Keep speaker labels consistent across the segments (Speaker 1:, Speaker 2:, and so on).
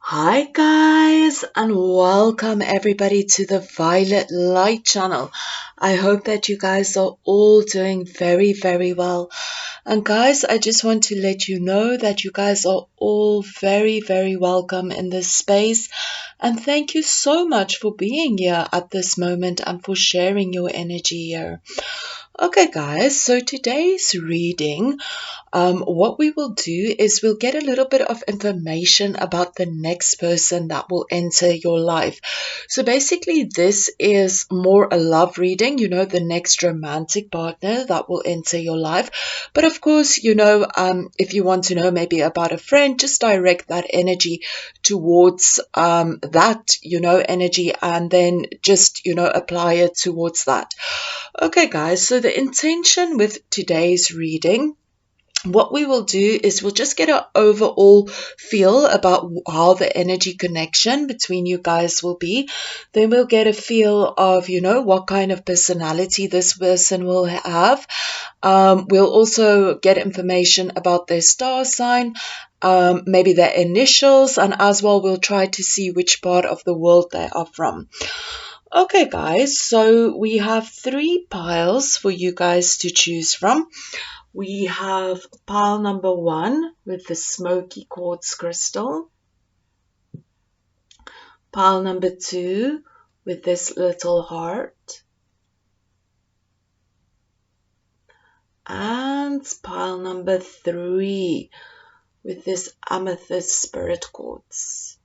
Speaker 1: Hi guys, and welcome everybody to the Violet Light channel. I hope that you guys are all doing very well. And guys, I just want to let you know that you guys are all very welcome in this space. And thank you so much for being here at this moment and for sharing your energy here. Okay guys, so today's reading, what we will do is we'll get a little bit of information about the next person that will enter your life. So basically this is more a love reading, the next romantic partner that will enter your life. But of course, if you want to know maybe about a friend, just direct that energy towards that, energy, and then just, apply it towards that. Okay, guys, so the intention with today's reading, what we will do is we'll just get an overall feel about how the energy connection between you guys will be. Then we'll get a feel of, what kind of personality this person will have. We'll also get information about their star sign, maybe their initials, and as well we'll try to see which part of the world they are from. Okay, guys, so we have 3 piles for you guys to choose from. We have pile number 1 with the smoky quartz crystal, pile number 2 with this little heart, and pile number 3 with this amethyst spirit quartz.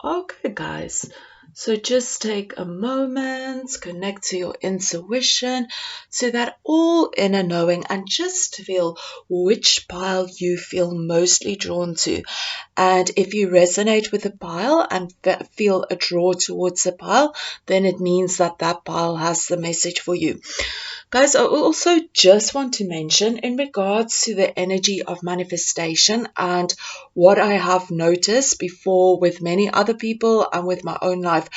Speaker 1: Okay, guys, so just take a moment, connect to your intuition, to that all inner knowing, and just feel which pile you feel mostly drawn to. And if you resonate with a pile and feel a draw towards a pile, then it means that that pile has the message for you. Guys, I also just want to mention in regards to the energy of manifestation and what I have noticed before with many other people and with my own life,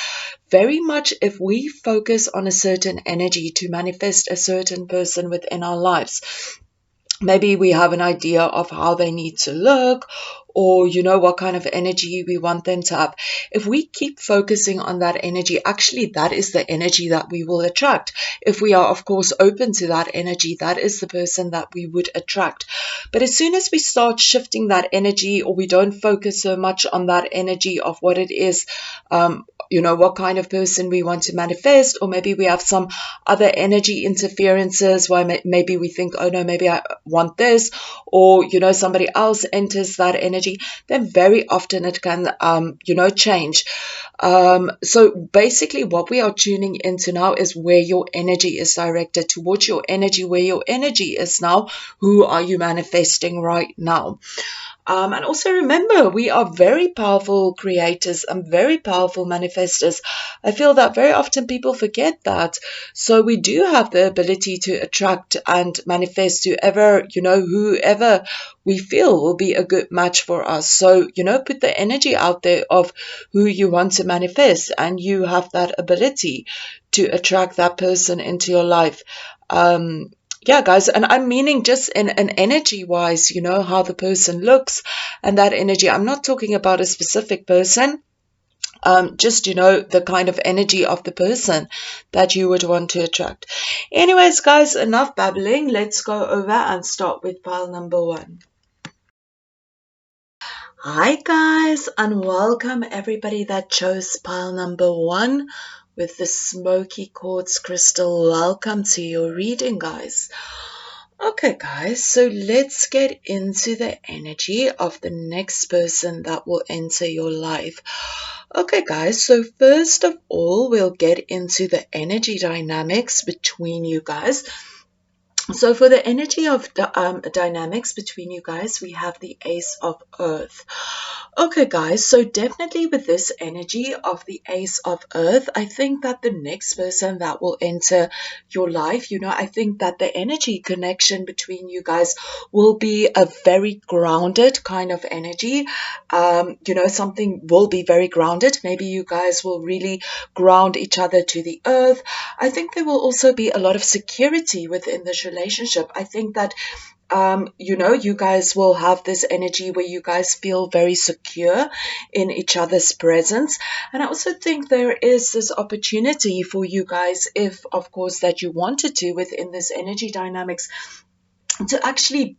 Speaker 1: very much if we focus on a certain energy to manifest a certain person within our lives, maybe we have an idea of how they need to look, or what kind of energy we want them to have. If we keep focusing on that energy, actually that is the energy that we will attract. If we are of course open to that energy, that is the person that we would attract. But as soon as we start shifting that energy, or we don't focus so much on that energy of what it is, what kind of person we want to manifest, or maybe we have some other energy interferences why maybe we think, oh no, maybe I want this, or somebody else enters that energy, then very often it can change. So basically what we are tuning into now is where your energy is directed towards. Your energy, where your energy is now, who are you manifesting right now? And also remember, we are very powerful creators and very powerful manifestors. I feel that very often people forget that. So we do have the ability to attract and manifest whoever we feel will be a good match for us. So, put the energy out there of who you want to manifest, and you have that ability to attract that person into your life. Yeah, guys, and I'm meaning just in an energy wise, how the person looks and that energy. I'm not talking about a specific person, just, the kind of energy of the person that you would want to attract. Anyways, guys, enough babbling. Let's go over and start with pile number 1. Hi, guys, and welcome everybody that chose pile number 1 with the smoky quartz crystal. Welcome to your reading, guys. Okay, guys, so let's get into the energy of the next person that will enter your life. Okay, guys, so first of all, we'll get into the energy dynamics between you guys. So for the energy of the dynamics between you guys, we have the Ace of Earth. Okay, guys, so definitely with this energy of the Ace of Earth, I think that the next person that will enter your life, I think that the energy connection between you guys will be a very grounded kind of energy. Something will be very grounded. Maybe you guys will really ground each other to the earth. I think there will also be a lot of security within this relationship. I think that you guys will have this energy where you guys feel very secure in each other's presence. And I also think there is this opportunity for you guys, if of course that you wanted to, within this energy dynamics, to actually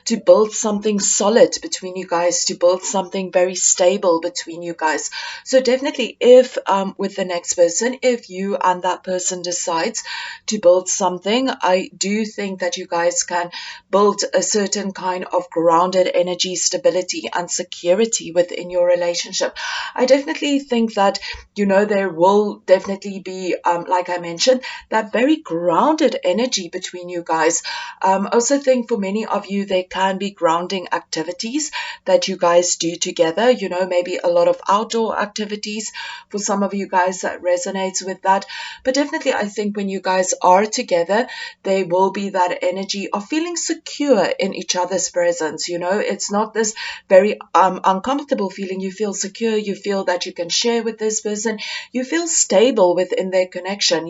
Speaker 1: to build something solid between you guys, to build something very stable between you guys. So definitely, if with the next person, if you and that person decides to build something, I do think that you guys can build a certain kind of grounded energy, stability and security within your relationship. I definitely think that, there will definitely be, like I mentioned, that very grounded energy between you guys. I also think for many of you, there can be grounding activities that you guys do together, maybe a lot of outdoor activities. For some of you guys, that resonates with that. But definitely, I think when you guys are together, there will be that energy of feeling secure in each other's presence. It's not this very uncomfortable feeling. You feel secure. You feel that you can share with this person. You feel stable within their connection.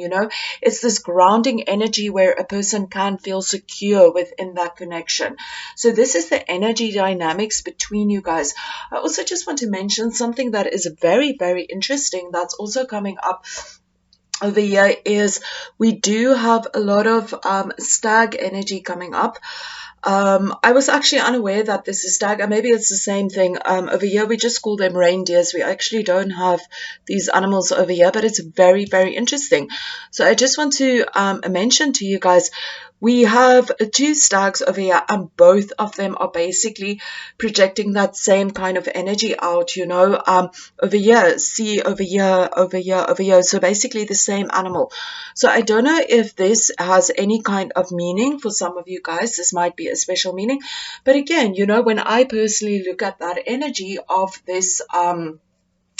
Speaker 1: It's this grounding energy where a person can feel secure within that connection. So this is the energy dynamics between you guys. I also just want to mention something that is very, very interesting that's also coming up over here is we do have a lot of stag energy coming up. I was actually unaware that this is stag, and maybe it's the same thing. Over here, we just call them reindeers. We actually don't have these animals over here, but it's very, very interesting. So I just want to mention to you guys, we have two stags over here, and both of them are basically projecting that same kind of energy out, over here, see, over here, over here, over here. So basically the same animal. So I don't know if this has any kind of meaning for some of you guys. This might be a special meaning. But again, when I personally look at that energy of this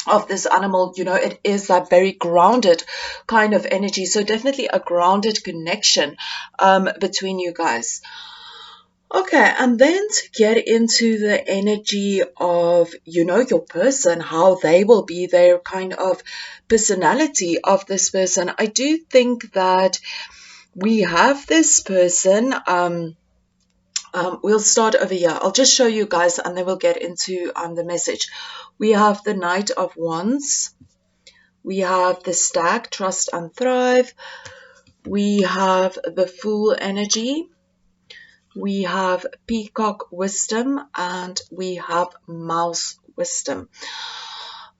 Speaker 1: animal, it is that very grounded kind of energy. So definitely a grounded connection between you guys. Okay, and then to get into the energy of, your person, how they will be, their kind of personality of this person, I do think that we have this person. We'll start over here. I'll just show you guys and then we'll get into the message. We have the Knight of Wands. We have the Stag, Trust and Thrive. We have the Fool energy. We have Peacock Wisdom, and we have Mouse Wisdom.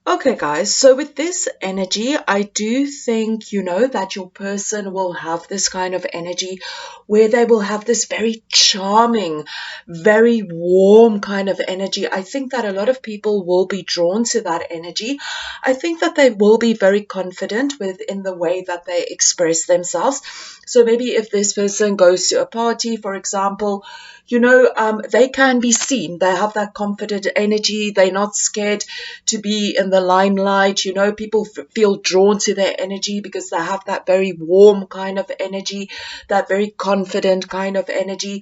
Speaker 1: Okay, guys, so with this energy, I do think, that your person will have this kind of energy where they will have this very charming, very warm kind of energy. I think that a lot of people will be drawn to that energy. I think that they will be very confident within the way that they express themselves. So maybe if this person goes to a party, for example, they can be seen. They have that confident energy. They're not scared to be in the limelight. People feel drawn to their energy because they have that very warm kind of energy, that very confident kind of energy.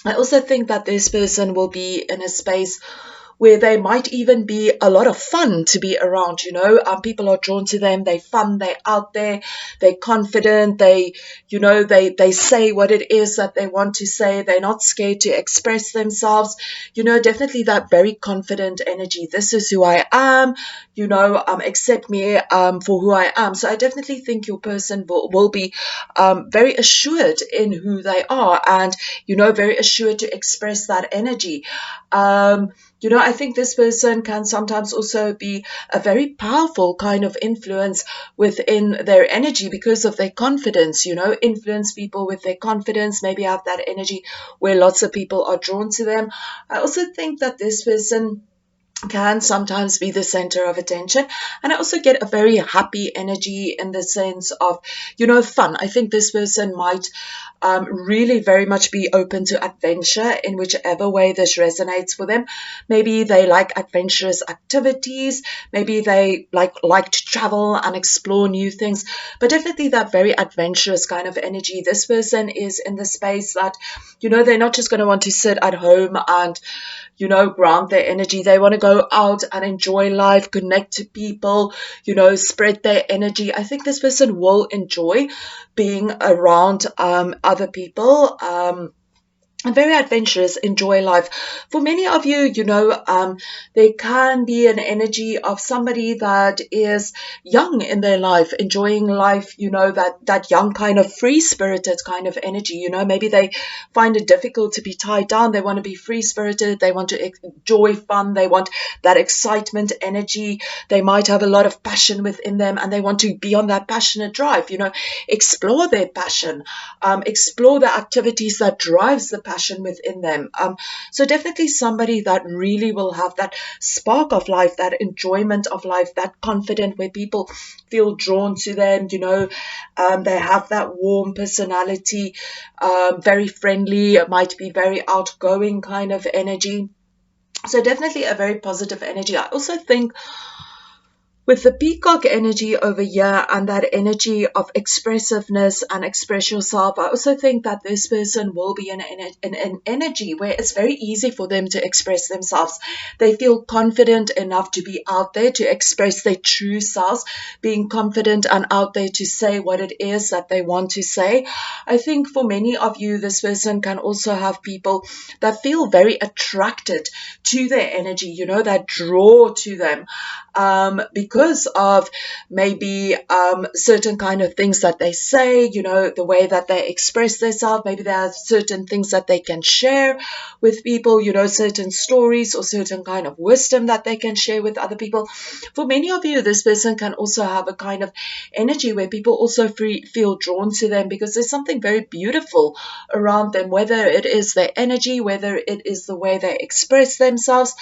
Speaker 1: I also think that this person will be in a space where they might even be a lot of fun to be around. People are drawn to them. They're fun. They're out there. They're confident. They say what it is that they want to say. They're not scared to express themselves. Definitely that very confident energy. This is who I am. Accept me for who I am. So I definitely think your person will be very assured in who they are, and very assured to express that energy. I think this person can sometimes also be a very powerful kind of influence within their energy because of their confidence, influence people with their confidence, maybe have that energy where lots of people are drawn to them. I also think that this person can sometimes be the center of attention, and I also get a very happy energy in the sense of fun. I think this person might really very much be open to adventure in whichever way this resonates for them. Maybe they like adventurous activities, maybe they like to travel and explore new things, but definitely that very adventurous kind of energy. This person is in the space that they're not just going to want to sit at home and ground their energy. They want to go out and enjoy life, connect to people, spread their energy. I think this person will enjoy being around other people. very adventurous, enjoy life. For many of you, there can be an energy of somebody that is young in their life, enjoying life, that young kind of free-spirited kind of energy. Maybe they find it difficult to be tied down. They want to be free-spirited. They want to enjoy fun. They want that excitement energy. They might have a lot of passion within them, and they want to be on that passionate drive, explore their passion, explore the activities that drives the passion within them. So definitely somebody that really will have that spark of life, that enjoyment of life, that confident where people feel drawn to them. They have that warm personality, very friendly, might be very outgoing kind of energy. So definitely a very positive energy. I also think with the peacock energy over here and that energy of expressiveness and express yourself, I also think that this person will be in an energy where it's very easy for them to express themselves. They feel confident enough to be out there to express their true selves, being confident and out there to say what it is that they want to say. I think for many of you, this person can also have people that feel very attracted to their energy, that draw to them, because of maybe certain kind of things that they say, the way that they express themselves. Maybe there are certain things that they can share with people, certain stories or certain kind of wisdom that they can share with other people. For many of you, this person can also have a kind of energy where people also feel drawn to them because there's something very beautiful around them, whether it is their energy, whether it is the way they express themselves,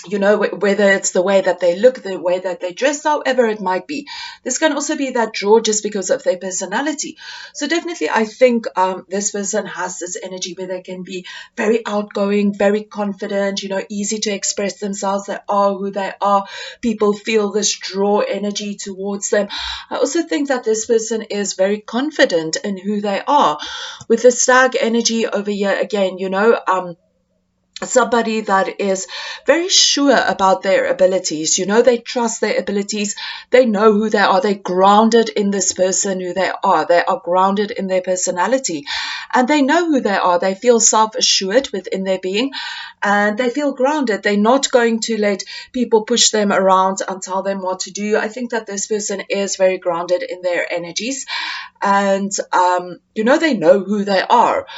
Speaker 1: whether it's the way that they look, the way that they dress, however it might be. This can also be that draw just because of their personality. So definitely I think this person has this energy where they can be very outgoing, very confident, easy to express themselves. They are who they are. People feel this draw energy towards them. I also think that this person is very confident in who they are. With the stag energy over here again, somebody that is very sure about their abilities. They trust their abilities. They know who they are. They're grounded in this person, who they are. They are grounded in their personality. And they know who they are. They feel self-assured within their being. And they feel grounded. They're not going to let people push them around and tell them what to do. I think that this person is very grounded in their energies. And, they know who they are.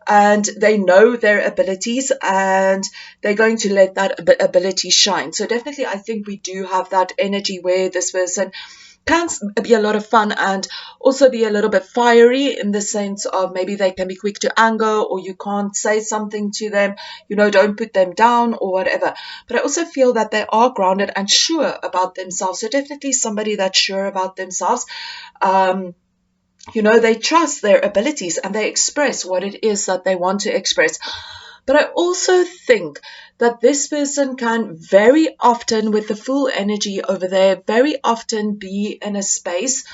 Speaker 1: And they know their abilities, and they're going to let that ability shine. So definitely I think we do have that energy where this person can be a lot of fun and also be a little bit fiery, in the sense of maybe they can be quick to anger, or you can't say something to them, don't put them down or whatever. But I also feel that they are grounded and sure about themselves. So definitely somebody that's sure about themselves. They trust their abilities and they express what it is that they want to express. But I also think that this person can very often, with the full energy over there, very often be in a space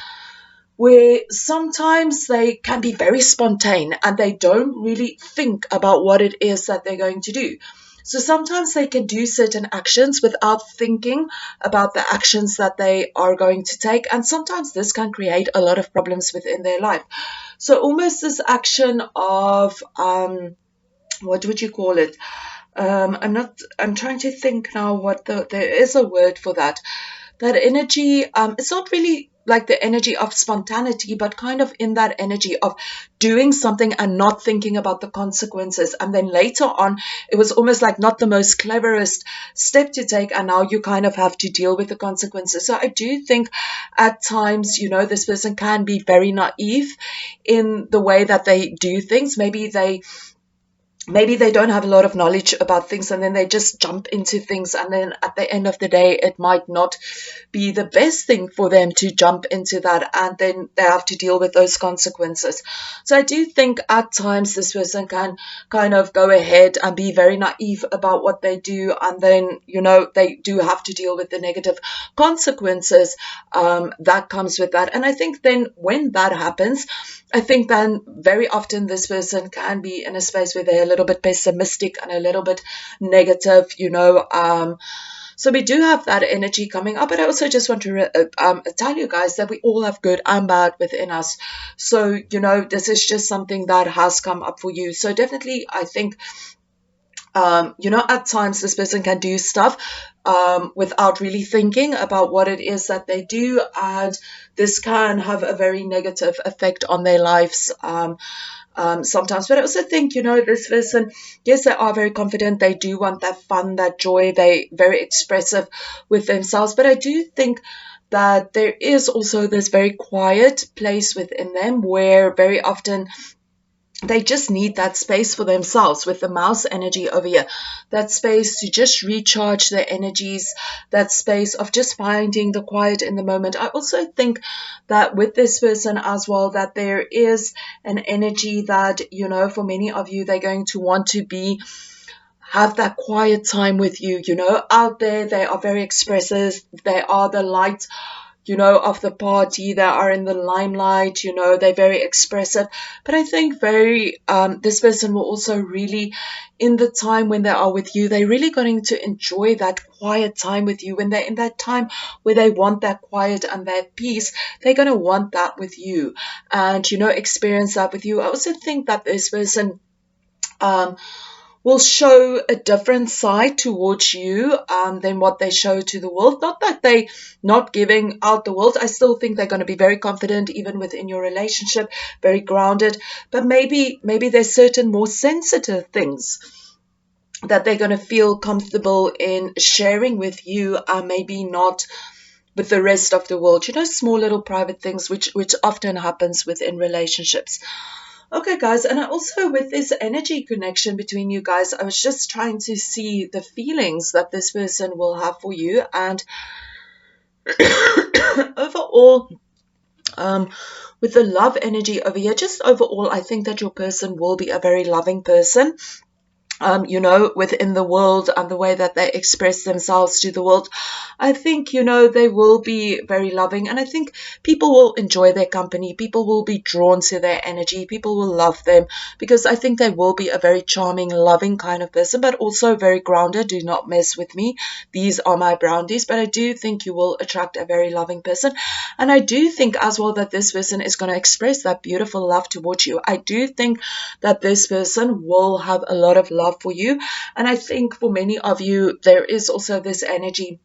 Speaker 1: where sometimes they can be very spontaneous and they don't really think about what it is that they're going to do. So sometimes they can do certain actions without thinking about the actions that they are going to take. And sometimes this can create a lot of problems within their life. So almost this action of, what would you call it? I'm trying to think now there is a word for that. That energy, it's not really like the energy of spontaneity, but kind of in that energy of doing something and not thinking about the consequences. And then later on, it was almost like not the most cleverest step to take, and now you kind of have to deal with the consequences. So I do think at times, this person can be very naive in the way that they do things. Maybe they don't have a lot of knowledge about things, and then they just jump into things, and then at the end of the day it might not be the best thing for them to jump into that, and then they have to deal with those consequences. So I do think at times this person can kind of go ahead and be very naive about what they do, and then they do have to deal with the negative consequences that comes with that. And I think then when that happens, I think then very often this person can be in a space where they're a little bit pessimistic and a little bit negative, So we do have that energy coming up, but I also just want to tell you guys that we all have good and bad within us. So, you know, this is just something that has come up for you. So definitely, I think, you know, at times this person can do stuff without really thinking about what it is that they do, and this can have a very negative effect on their lives. Sometimes, but I also think, you know, this person, yes, they are very confident, they do want that fun, that joy, they very expressive with themselves, but I do think that there is also this very quiet place within them where very often they just need that space for themselves, with the mouse energy over here, that space to just recharge their energies, that space of just finding the quiet in the moment. I also think that with this person as well, that there is an energy that, you know, for many of you, they're going to want to have that quiet time with you, you know, out there. They are very expressive, they are the light, you know, of the party. They are in the limelight, you know, they're very expressive. But I think this person will also really, in the time when they are with you, they're really going to enjoy that quiet time with you. When they're in that time where they want that quiet and that peace, they're going to want that with you and, you know, experience that with you. I also think that this person will show a different side towards you than what they show to the world. Not that they not giving out the world. I still think they're going to be very confident even within your relationship, very grounded. But maybe there's certain more sensitive things that they're going to feel comfortable in sharing with you, maybe not with the rest of the world. You know, small little private things which often happens within relationships. Okay, guys, and I also, with this energy connection between you guys, I was just trying to see the feelings that this person will have for you. And overall, with the love energy over here, just overall, I think that your person will be a very loving person. You know, within the world and the way that they express themselves to the world, I think, you know, they will be very loving, and I think people will enjoy their company. People will be drawn to their energy. People will love them because I think they will be a very charming, loving kind of person, but also very grounded. Do not mess with me. These are my boundaries, but I do think you will attract a very loving person. And I do think as well that this person is going to express that beautiful love towards you. I do think that this person will have a lot of love for you. And I think for many of you, there is also this energy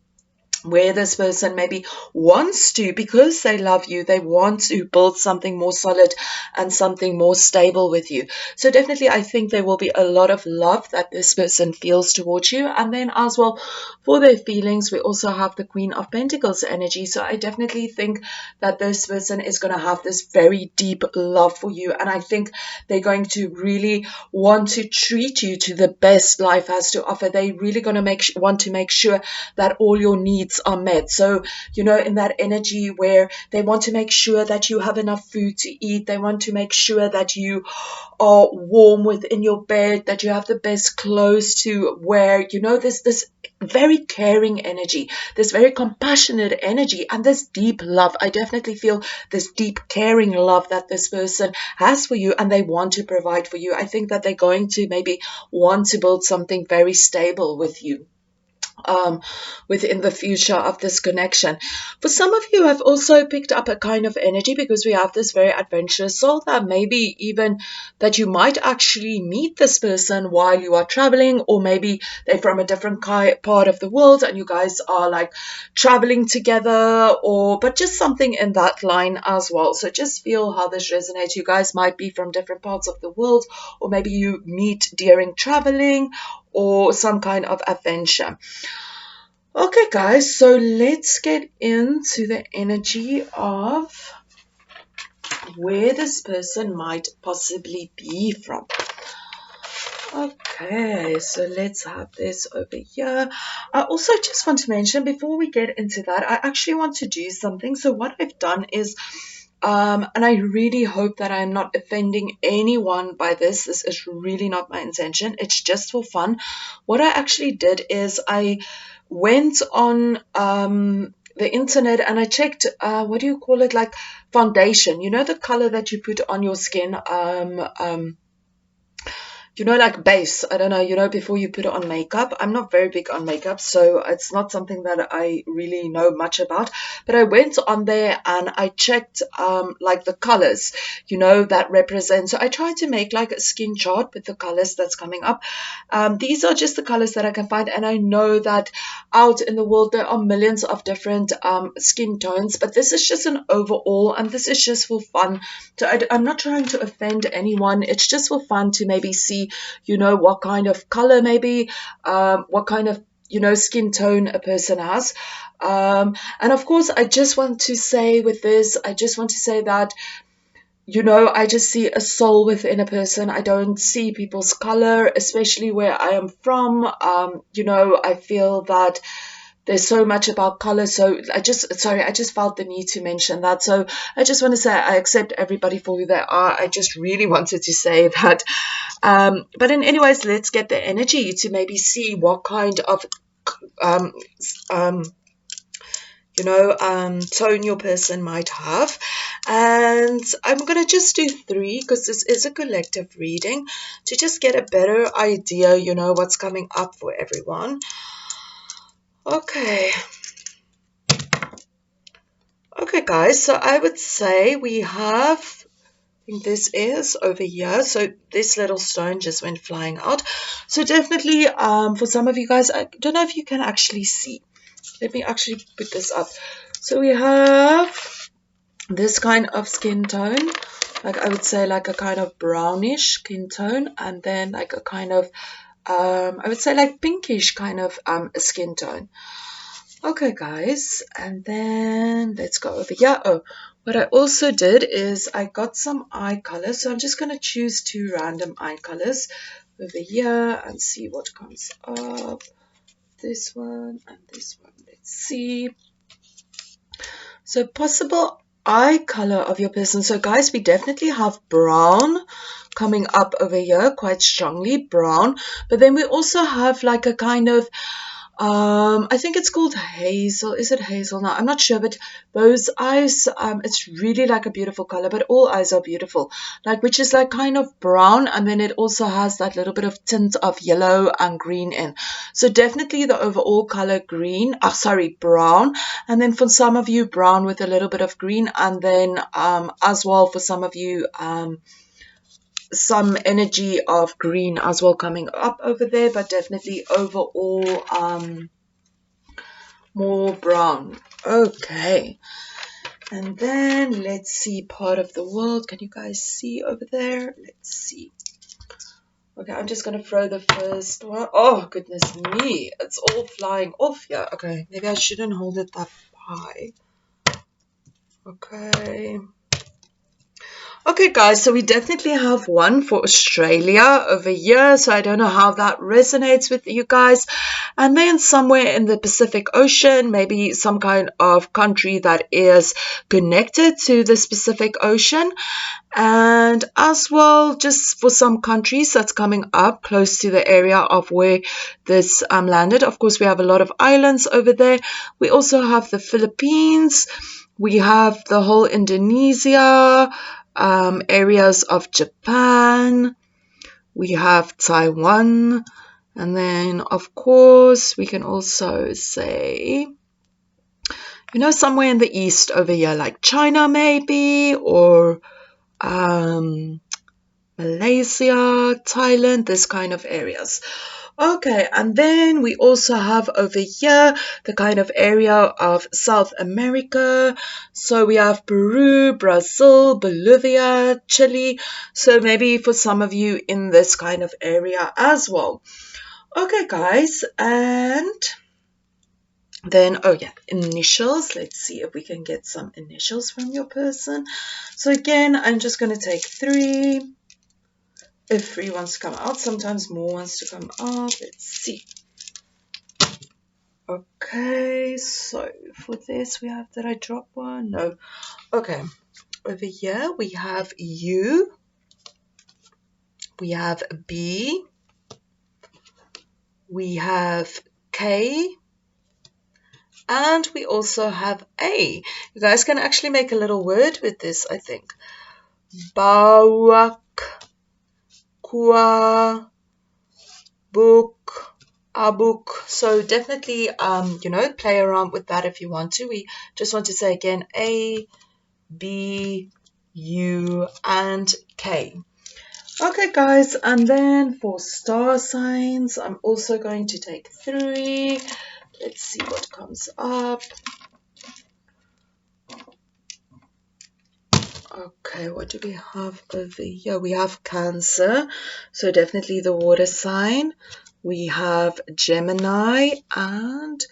Speaker 1: where this person maybe wants to, because they love you, they want to build something more solid and something more stable with you. So definitely, I think there will be a lot of love that this person feels towards you. And then as well, for their feelings, we also have the Queen of Pentacles energy. So I definitely think that this person is going to have this very deep love for you. And I think they're going to really want to treat you to the best life has to offer. They're really going to want to make sure that all your needs are met. So, you know, in that energy where they want to make sure that you have enough food to eat, they want to make sure that you are warm within your bed, that you have the best clothes to wear. You know, this very caring energy, this very compassionate energy, and this deep love. I definitely feel this deep caring love that this person has for you, and they want to provide for you. I think that they're going to maybe want to build something very stable with you within the future of this connection. For some of you, I've also picked up a kind of energy because we have this very adventurous soul, that maybe even that you might actually meet this person while you are traveling, or maybe they're from a different part of the world and you guys are like traveling together, but just something in that line as well. So just feel how this resonates. You guys might be from different parts of the world, or maybe you meet during traveling or some kind of adventure. Okay, guys, so let's get into the energy of where this person might possibly be from. Okay, so let's have this over here. I also just want to mention, before we get into that, I actually want to do something. So what I've done is, and I really hope that I'm not offending anyone by this. This is really not my intention. It's just for fun. What I actually did is I went on the internet and I checked, what do you call it, like foundation, you know, the color that you put on your skin, you know, like base. I don't know, you know, before you put on makeup. I'm not very big on makeup, so it's not something that I really know much about. But I went on there and I checked like the colors, you know, that represent. So I tried to make like a skin chart with the colors that's coming up. These are just the colors that I can find, and I know that out in the world there are millions of different skin tones, but this is just an overall, and this is just for fun. So I'm not trying to offend anyone. It's just for fun to maybe see, you know, what kind of color maybe, what kind of, you know, skin tone a person has. And of course, I just want to say with this, I just want to say that, you know, I just see a soul within a person. I don't see people's color, especially where I am from. You know, I feel that there's so much about color. So I just felt the need to mention that. So I just want to say I accept everybody for who they are. I just really wanted to say that. But anyways, let's get the energy to maybe see what kind of tone your person might have. And I'm going to just do 3 because this is a collective reading to just get a better idea, you know, what's coming up for everyone. Okay, guys, so I would say we have, I think this is over here. So this little stone just went flying out. So definitely for some of you guys, I don't know if you can actually see. Let me actually put this up. So we have this kind of skin tone, like I would say like a kind of brownish skin tone, and then like a kind of, I would say like pinkish kind of skin tone. Okay, guys, and then let's go over here. Oh, what I also did is I got some eye colors, so I'm just going to choose 2 random eye colors over here and see what comes up. This one and this one. Let's see. So possible eye color of your person. So guys, we definitely have brown coming up over here, quite strongly brown. But then we also have like a kind of, I think it's called hazel. Is it hazel? No, I'm not sure, but those eyes, it's really like a beautiful color, but all eyes are beautiful, like, which is like kind of brown, and then it also has that little bit of tint of yellow and green in. So definitely the overall color green, brown, and then for some of you brown with a little bit of green, and then as well for some of you some energy of green as well coming up over there, but definitely overall more brown. Okay, and then let's see part of the world. Can you guys see over there? Let's see. Okay, I'm just gonna throw the first one. Oh goodness me, it's all flying off here. Okay, maybe I shouldn't hold it that high. Okay, guys, so we definitely have one for Australia over here. So I don't know how that resonates with you guys. And then somewhere in the Pacific Ocean, maybe some kind of country that is connected to the Pacific Ocean. And as well, just for some countries that's coming up close to the area of where this landed. Of course, we have a lot of islands over there. We also have the Philippines. We have the whole Indonesia, areas of Japan. We have Taiwan. And then, of course, we can also say, you know, somewhere in the east over here, like China maybe, or Malaysia, Thailand, this kind of areas. Okay, and then we also have over here the kind of area of South America. So we have Peru, Brazil, Bolivia, Chile. So maybe for some of you in this kind of area as well. Okay, guys, and then, oh yeah, initials. Let's see if we can get some initials from your person. So again, I'm just going to take 3. If 3 wants to come out, sometimes more wants to come out. Let's see. Okay, so for this we have, did I drop one? No. Okay, over here we have U, we have B, we have K, and we also have A. You guys can actually make a little word with this, I think. Bawak Hua, book, a book. So definitely, play around with that if you want to. We just want to say again, A, B, U, and K. Okay, guys, and then for star signs, I'm also going to take 3. Let's see what comes up. Okay, what do we have over here? We have Cancer, so definitely the water sign. We have Gemini, and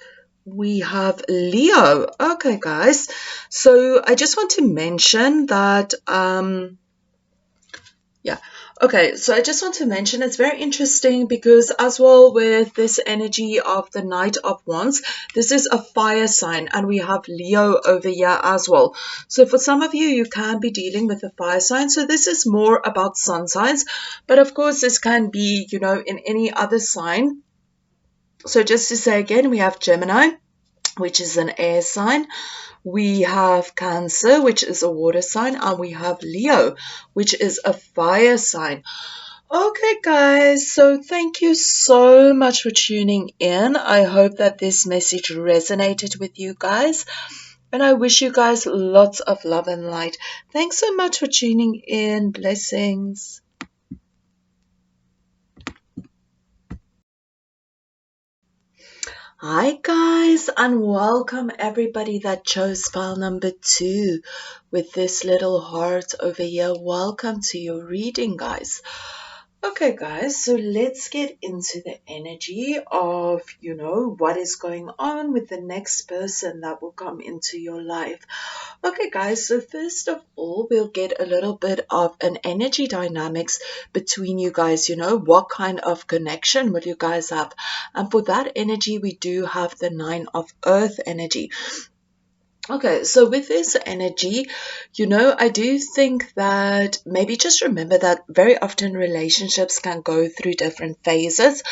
Speaker 1: we have Leo. Okay, guys, so I just want to mention that, okay, so I just want to mention it's very interesting because as well with this energy of the Knight of Wands, this is a fire sign and we have Leo over here as well. So for some of you, you can be dealing with a fire sign. So this is more about sun signs, but of course this can be, in any other sign. So just to say again, we have Gemini, which is an air sign. We have Cancer, which is a water sign, and we have Leo, which is a fire sign. Okay, guys, so thank you so much for tuning in. I hope that this message resonated with you guys, and I wish you guys lots of love and light. Thanks so much for tuning in. Blessings. Hi guys, and welcome everybody that chose file number 2 with this little heart over here. Welcome to your reading, guys. Okay, guys, so let's get into the energy of, what is going on with the next person that will come into your life. Okay, guys, so first of all, we'll get a little bit of an energy dynamics between you guys. What kind of connection will you guys have? And for that energy, we do have the 9 of Earth energy. Okay, so with this energy, I do think that maybe just remember that very often relationships can go through different phases.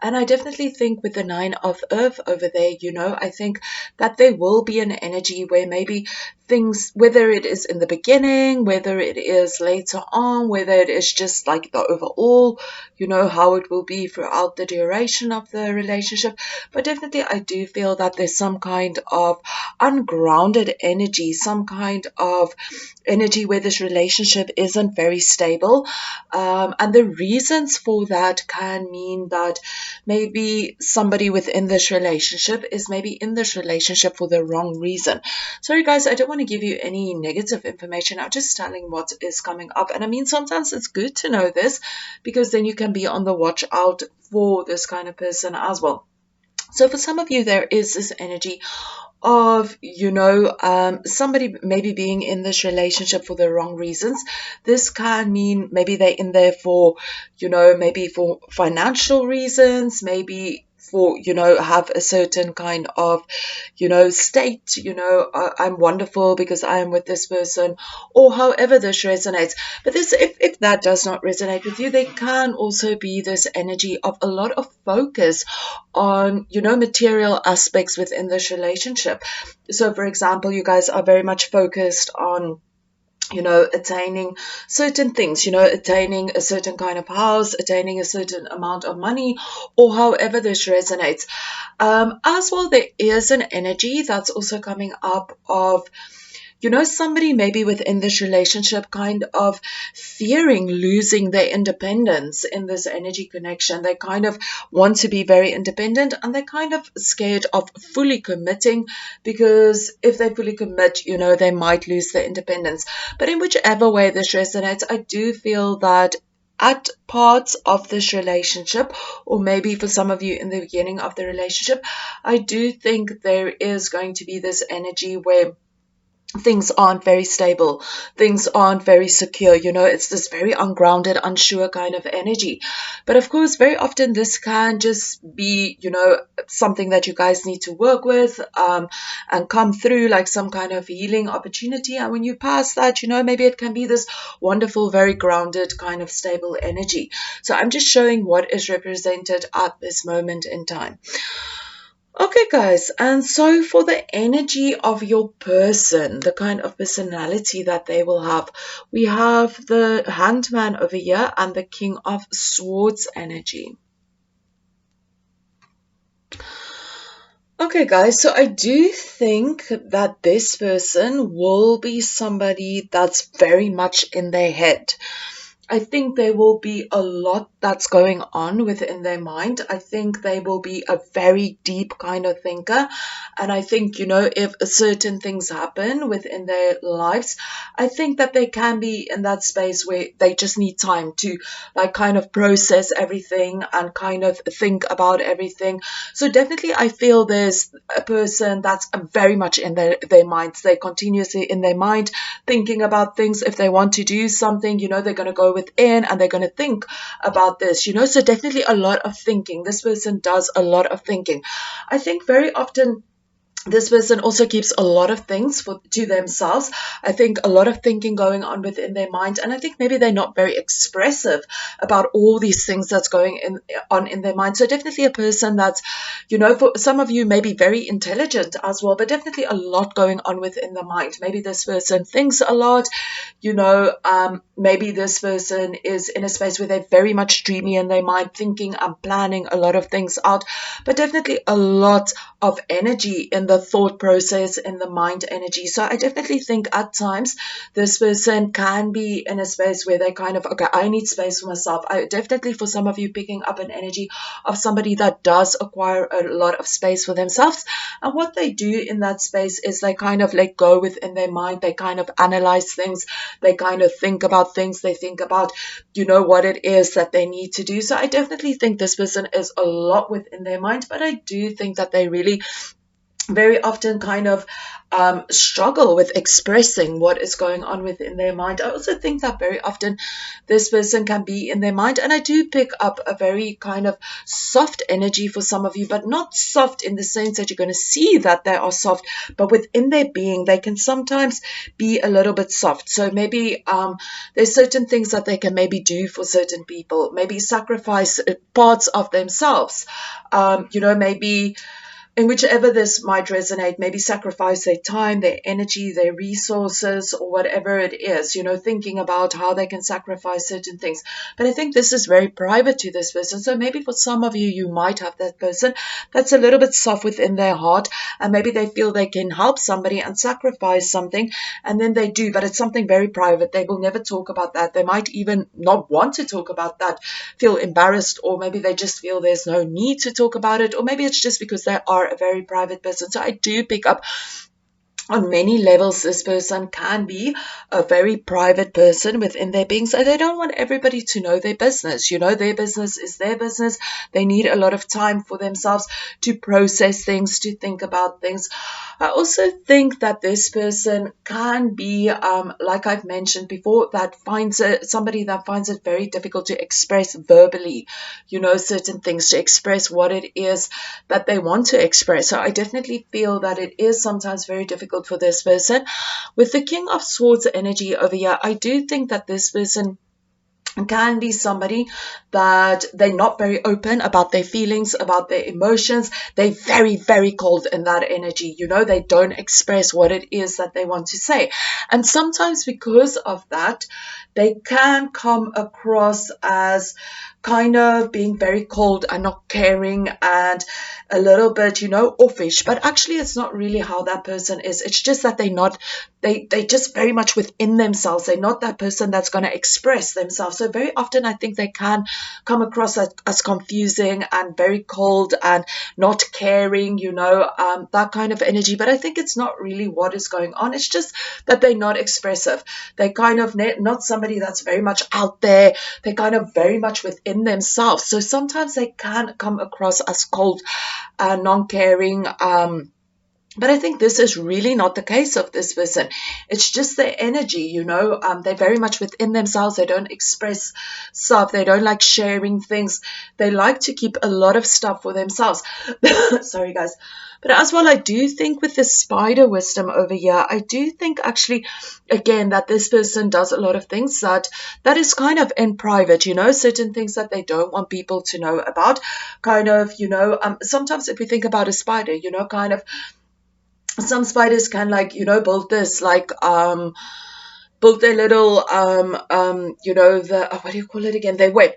Speaker 1: And I definitely think with the 9 of Earth over there, I think that there will be an energy where maybe things, whether it is in the beginning, whether it is later on, whether it is just like the overall, how it will be throughout the duration of the relationship. But definitely I do feel that there's some kind of ungrounded energy, some kind of energy where this relationship isn't very stable. And the reasons for that can mean that maybe somebody within this relationship is maybe in this relationship for the wrong reason. Sorry guys, I don't want to give you any negative information. I'm just telling what is coming up. And I mean, sometimes it's good to know this because then you can be on the watch out for this kind of person as well. So for some of you, there is this energy of, somebody maybe being in this relationship for the wrong reasons. This can mean maybe they're in there for, maybe for financial reasons, maybe for, have a certain kind of, state, I'm wonderful because I am with this person, or however this resonates. But this, if that does not resonate with you, there can also be this energy of a lot of focus on, material aspects within this relationship. So for example, you guys are very much focused on, attaining certain things, attaining a certain kind of house, attaining a certain amount of money, or however this resonates. As well, there is an energy that's also coming up of, somebody maybe within this relationship kind of fearing losing their independence in this energy connection. They kind of want to be very independent and they're kind of scared of fully committing because if they fully commit, they might lose their independence. But in whichever way this resonates, I do feel that at parts of this relationship, or maybe for some of you in the beginning of the relationship, I do think there is going to be this energy where things aren't very stable, things aren't very secure, it's this very ungrounded, unsure kind of energy. But of course, very often this can just be, something that you guys need to work with and come through like some kind of healing opportunity. And when you pass that, maybe it can be this wonderful, very grounded kind of stable energy. So I'm just showing what is represented at this moment in time. Okay, guys, and so for the energy of your person, the kind of personality that they will have, we have the Handman over here and the King of Swords energy. Okay, guys, so I do think that this person will be somebody that's very much in their head. I think there will be a lot that's going on within their mind. I think they will be a very deep kind of thinker. And I think, if certain things happen within their lives, I think that they can be in that space where they just need time to like kind of process everything and kind of think about everything. So definitely I feel there's a person that's very much in their minds. They're continuously in their mind thinking about things. If they want to do something, they're going to go within and they're going to think about this, so definitely a lot of thinking. This person does a lot of thinking. I think very often this person also keeps a lot of things to themselves. I think a lot of thinking going on within their mind, and I think maybe they're not very expressive about all these things that's on in their mind. So definitely a person that's, for some of you maybe very intelligent as well, but definitely a lot going on within the mind. Maybe this person thinks a lot, maybe this person is in a space where they're very much dreamy in their mind, thinking and planning a lot of things out, but definitely a lot of energy in the thought process, in the mind energy. So I definitely think at times this person can be in a space where they kind of, okay, I need space for myself. I definitely, for some of you, picking up an energy of somebody that does acquire a lot of space for themselves. And what they do in that space is they kind of let go within their mind. They kind of analyze things. They kind of think about things. They think about, what it is that they need to do. So I definitely think this person is a lot within their mind, but I do think that they really very often kind of struggle with expressing what is going on within their mind. I also think that very often this person can be in their mind, and I do pick up a very kind of soft energy for some of you, but not soft in the sense that you're going to see that they are soft, but within their being they can sometimes be a little bit soft. So maybe there's certain things that they can maybe do for certain people, maybe sacrifice parts of themselves, maybe in whichever this might resonate, maybe sacrifice their time, their energy, their resources, or whatever it is, thinking about how they can sacrifice certain things. But I think this is very private to this person. So maybe for some of you, you might have that person that's a little bit soft within their heart, and maybe they feel they can help somebody and sacrifice something, and then they do, but it's something very private. They will never talk about that. They might even not want to talk about that, feel embarrassed, or maybe they just feel there's no need to talk about it, or maybe it's just because they are a very private person. So I do pick up on many levels this person can be a very private person within their being. So they don't want everybody to know their business. Their business is their business. They need a lot of time for themselves to process things, to think about things. I also think that this person can be, like I've mentioned before, that somebody that finds it very difficult to express verbally, certain things, to express what it is that they want to express. So I definitely feel that it is sometimes very difficult for this person. With the King of Swords energy over here, I do think that this person can be somebody that they're not very open about their feelings, about their emotions. They're very, very cold in that energy. They don't express what it is that they want to say. And sometimes because of that, they can come across as kind of being very cold and not caring and a little bit, offish. But actually, it's not really how that person is. It's just that they just very much within themselves. They're not that person that's going to express themselves. So very often I think they can come across as confusing and very cold and not caring, that kind of energy. But I think it's not really what is going on. It's just that they're not expressive. They're kind of not somebody that's very much out there. They're kind of very much within themselves. So sometimes they can come across as cold and non-caring, But I think this is really not the case of this person. It's just their energy, they're very much within themselves. They don't express stuff. They don't like sharing things. They like to keep a lot of stuff for themselves. Sorry, guys. But as well, I do think with the spider wisdom over here, I do think actually, again, that this person does a lot of things that is kind of in private, certain things that they don't want people to know about. Kind of, sometimes if we think about a spider, kind of, some spiders can like build this like build their little the what do you call it again, their web.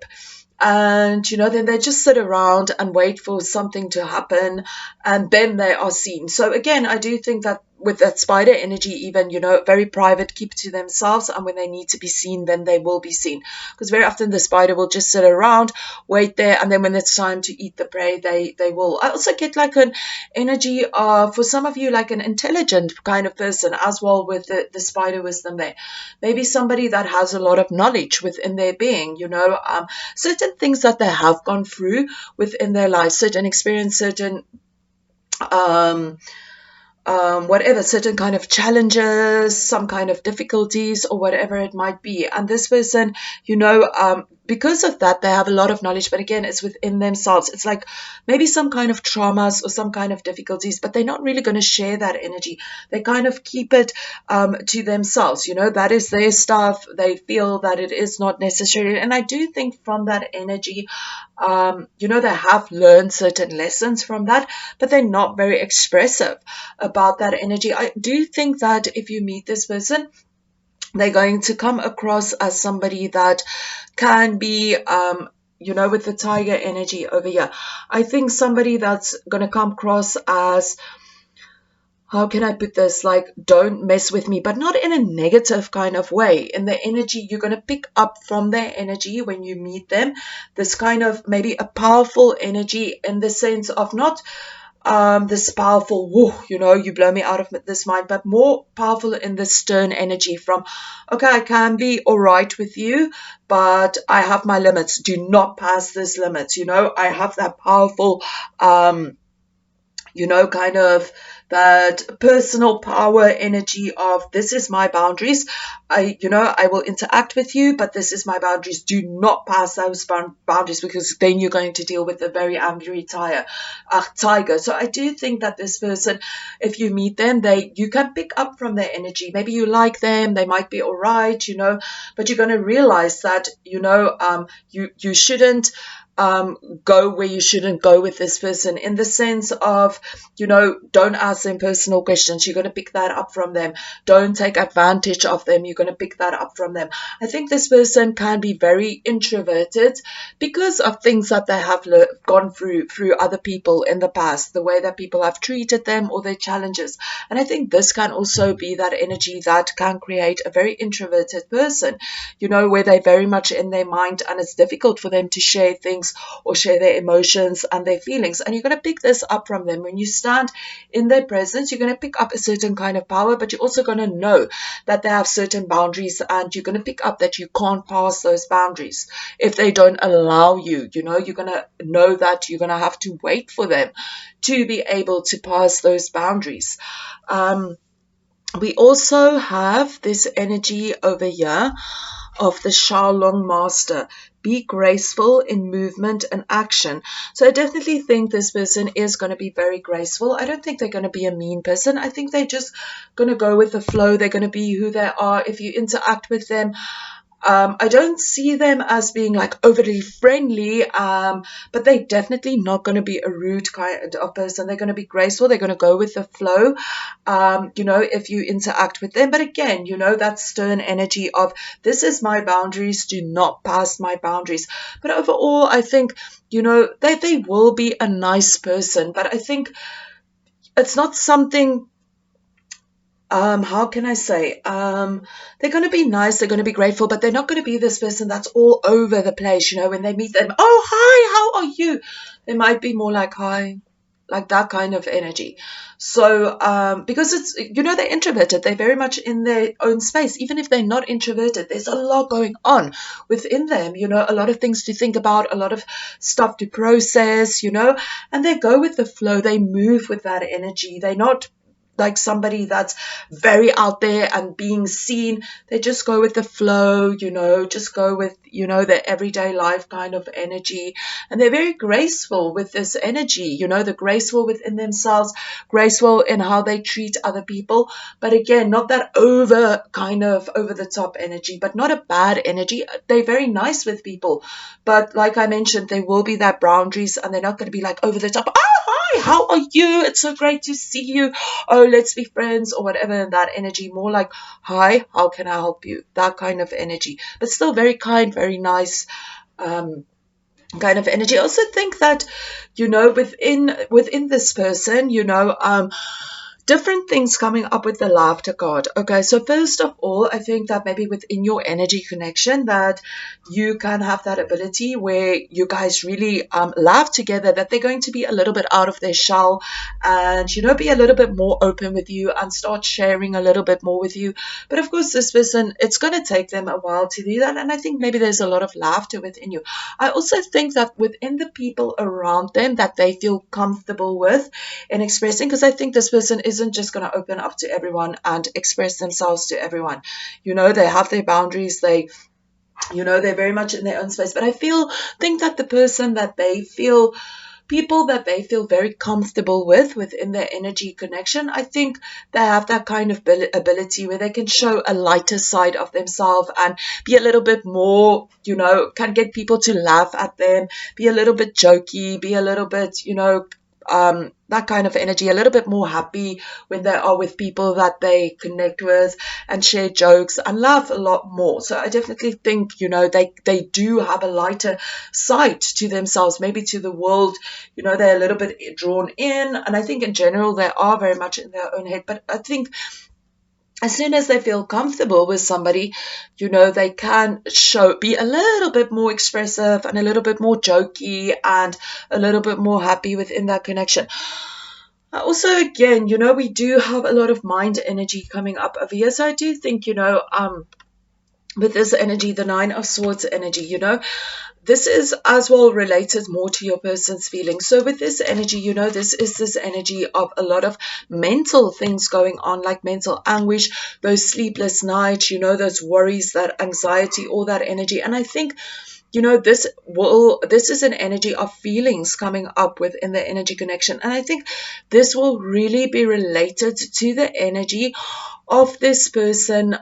Speaker 1: And then they just sit around and wait for something to happen, and then they are seen. So again, I do think that with that spider energy, even very private, keep to themselves, and when they need to be seen, then they will be seen. Because very often the spider will just sit around, wait there, and then when it's time to eat the prey, they will. I also get like an energy of, for some of you, like an intelligent kind of person as well, with the spider wisdom there. Maybe somebody that has a lot of knowledge within their being, certain things that they have gone through within their life, certain experience, certain whatever, certain kind of challenges, some kind of difficulties, or whatever it might be. And this person, because of that, they have a lot of knowledge, but again, it's within themselves. It's like maybe some kind of traumas or some kind of difficulties, but they're not really going to share that energy. They kind of keep it to themselves. That is their stuff. They feel that it is not necessary. And I do think from that energy, they have learned certain lessons from that, but they're not very expressive about that energy. I do think that if you meet this person, they're going to come across as somebody that can be, with the tiger energy over here. I think somebody that's going to come across as, how can I put this, like, don't mess with me, but not in a negative kind of way. In the energy, you're going to pick up from their energy when you meet them, this kind of maybe a powerful energy, in the sense of not this powerful, whoa, you blow me out of this mind, but more powerful in the stern energy from, okay, I can be all right with you, but I have my limits. Do not pass this limit. I have that powerful, kind of that personal power energy of, this is my boundaries. I will interact with you, but this is my boundaries. Do not pass those boundaries, because then you're going to deal with a very angry tiger. So I do think that this person, if you meet them, you can pick up from their energy. Maybe you like them, they might be all right, but you're going to realize that, you shouldn't go where you shouldn't go with this person, in the sense of, don't ask them personal questions. You're going to pick that up from them. Don't take advantage of them. You're going to pick that up from them. I think this person can be very introverted because of things that they have gone through other people in the past, the way that people have treated them or their challenges. And I think this can also be that energy that can create a very introverted person, where they're very much in their mind, and it's difficult for them to share things or share their emotions and their feelings. And you're going to pick this up from them. When you stand in their presence, you're going to pick up a certain kind of power, but you're also going to know that they have certain boundaries, and you're going to pick up that you can't pass those boundaries if they don't allow you. You're going to know that you're going to have to wait for them to be able to pass those boundaries. We also have this energy over here of the Shaolong Master. Be graceful in movement and action. So I definitely think this person is going to be very graceful. I don't think they're going to be a mean person. I think they're just going to go with the flow. They're going to be who they are. If you interact with them, I don't see them as being like overly friendly, but they're definitely not going to be a rude kind of person. They're going to be graceful. They're going to go with the flow, if you interact with them. But again, that stern energy of, this is my boundaries. Do not pass my boundaries. But overall, I think, they will be a nice person. But I think it's not something, how can I say, they're going to be nice, they're going to be grateful, but they're not going to be this person that's all over the place, when they meet them, oh, hi, how are you? They might be more like, hi, like that kind of energy. So, because it's, they're introverted, they're very much in their own space. Even if they're not introverted, there's a lot going on within them, a lot of things to think about, a lot of stuff to process, and they go with the flow, they move with that energy. They're not like somebody that's very out there and being seen. They just go with the flow, just go with, their everyday life kind of energy. And they're very graceful with this energy, they're graceful within themselves, graceful in how they treat other people. But again, not that over the top energy, but not a bad energy. They're very nice with people. But like I mentioned, there will be that boundaries, and they're not going to be like over the top. Oh, hi, how are you? It's so great to see you. Oh, let's be friends or whatever. And that energy, more like, hi, how can I help you? That kind of energy, but still very kind, very nice. Kind of energy. I also think that, within this person, different things coming up with the laughter card. Okay, so first of all, I think that maybe within your energy connection that you can have that ability where you guys really laugh together, that they're going to be a little bit out of their shell and, be a little bit more open with you and start sharing a little bit more with you. But of course, this person, it's going to take them a while to do that. And I think maybe there's a lot of laughter within you. I also think that within the people around them that they feel comfortable with in expressing, because I think this person isn't just going to open up to everyone and express themselves to everyone. They have their boundaries. They're very much in their own space. But I think that the person that they feel, people that they feel very comfortable with within their energy connection, I think they have that kind of ability where they can show a lighter side of themselves and be a little bit more, can get people to laugh at them, be a little bit jokey, be a little bit, that kind of energy, a little bit more happy when they are with people that they connect with and share jokes and laugh a lot more. So I definitely think, they do have a lighter side to themselves, maybe to the world, they're a little bit drawn in. And I think in general, they are very much in their own head. But I think as soon as they feel comfortable with somebody, they can be a little bit more expressive and a little bit more jokey and a little bit more happy within that connection. Also, again, we do have a lot of mind energy coming up over here. So I do think, with this energy, the Nine of Swords energy, this is as well related more to your person's feelings. So with this energy, this is this energy of a lot of mental things going on, like mental anguish, those sleepless nights, those worries, that anxiety, all that energy. And I think, this is an energy of feelings coming up within the energy connection. And I think this will really be related to the energy of this person,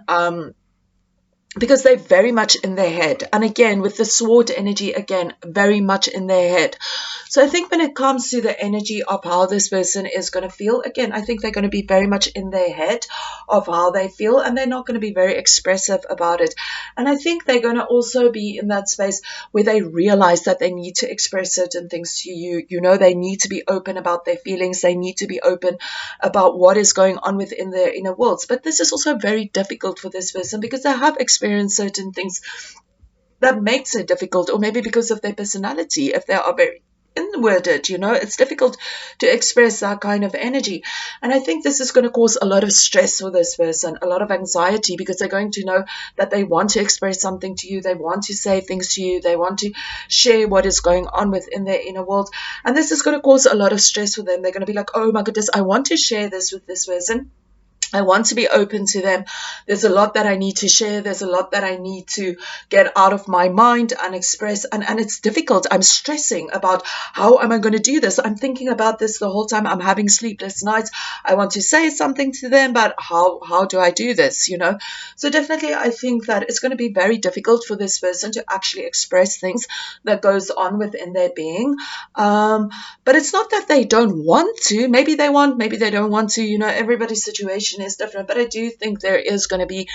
Speaker 1: because they're very much in their head. And again, with the sword energy, again, very much in their head. So I think when it comes to the energy of how this person is going to feel, again, I think they're going to be very much in their head of how they feel, and they're not going to be very expressive about it. And I think they're going to also be in that space where they realize that they need to express certain things to you. They need to be open about their feelings. They need to be open about what is going on within their inner worlds. But this is also very difficult for this person because they have experienced certain things that makes it difficult, or maybe because of their personality, if they are very inwarded, it's difficult to express that kind of energy. And I think this is going to cause a lot of stress for this person, a lot of anxiety, because they're going to know that they want to express something to you, they want to say things to you, they want to share what is going on within their inner world. And this is going to cause a lot of stress for them. They're going to be like, oh my goodness, I want to share this with this person. I want to be open to them. There's a lot that I need to share. There's a lot that I need to get out of my mind and express. And it's difficult. I'm stressing about how am I going to do this? I'm thinking about this the whole time. I'm having sleepless nights. I want to say something to them, but how do I do this? So definitely I think that it's going to be very difficult for this person to actually express things that goes on within their being. But it's not that they don't want to. Maybe they want, maybe they don't want to. Everybody's situation is different, but I do think there is going to be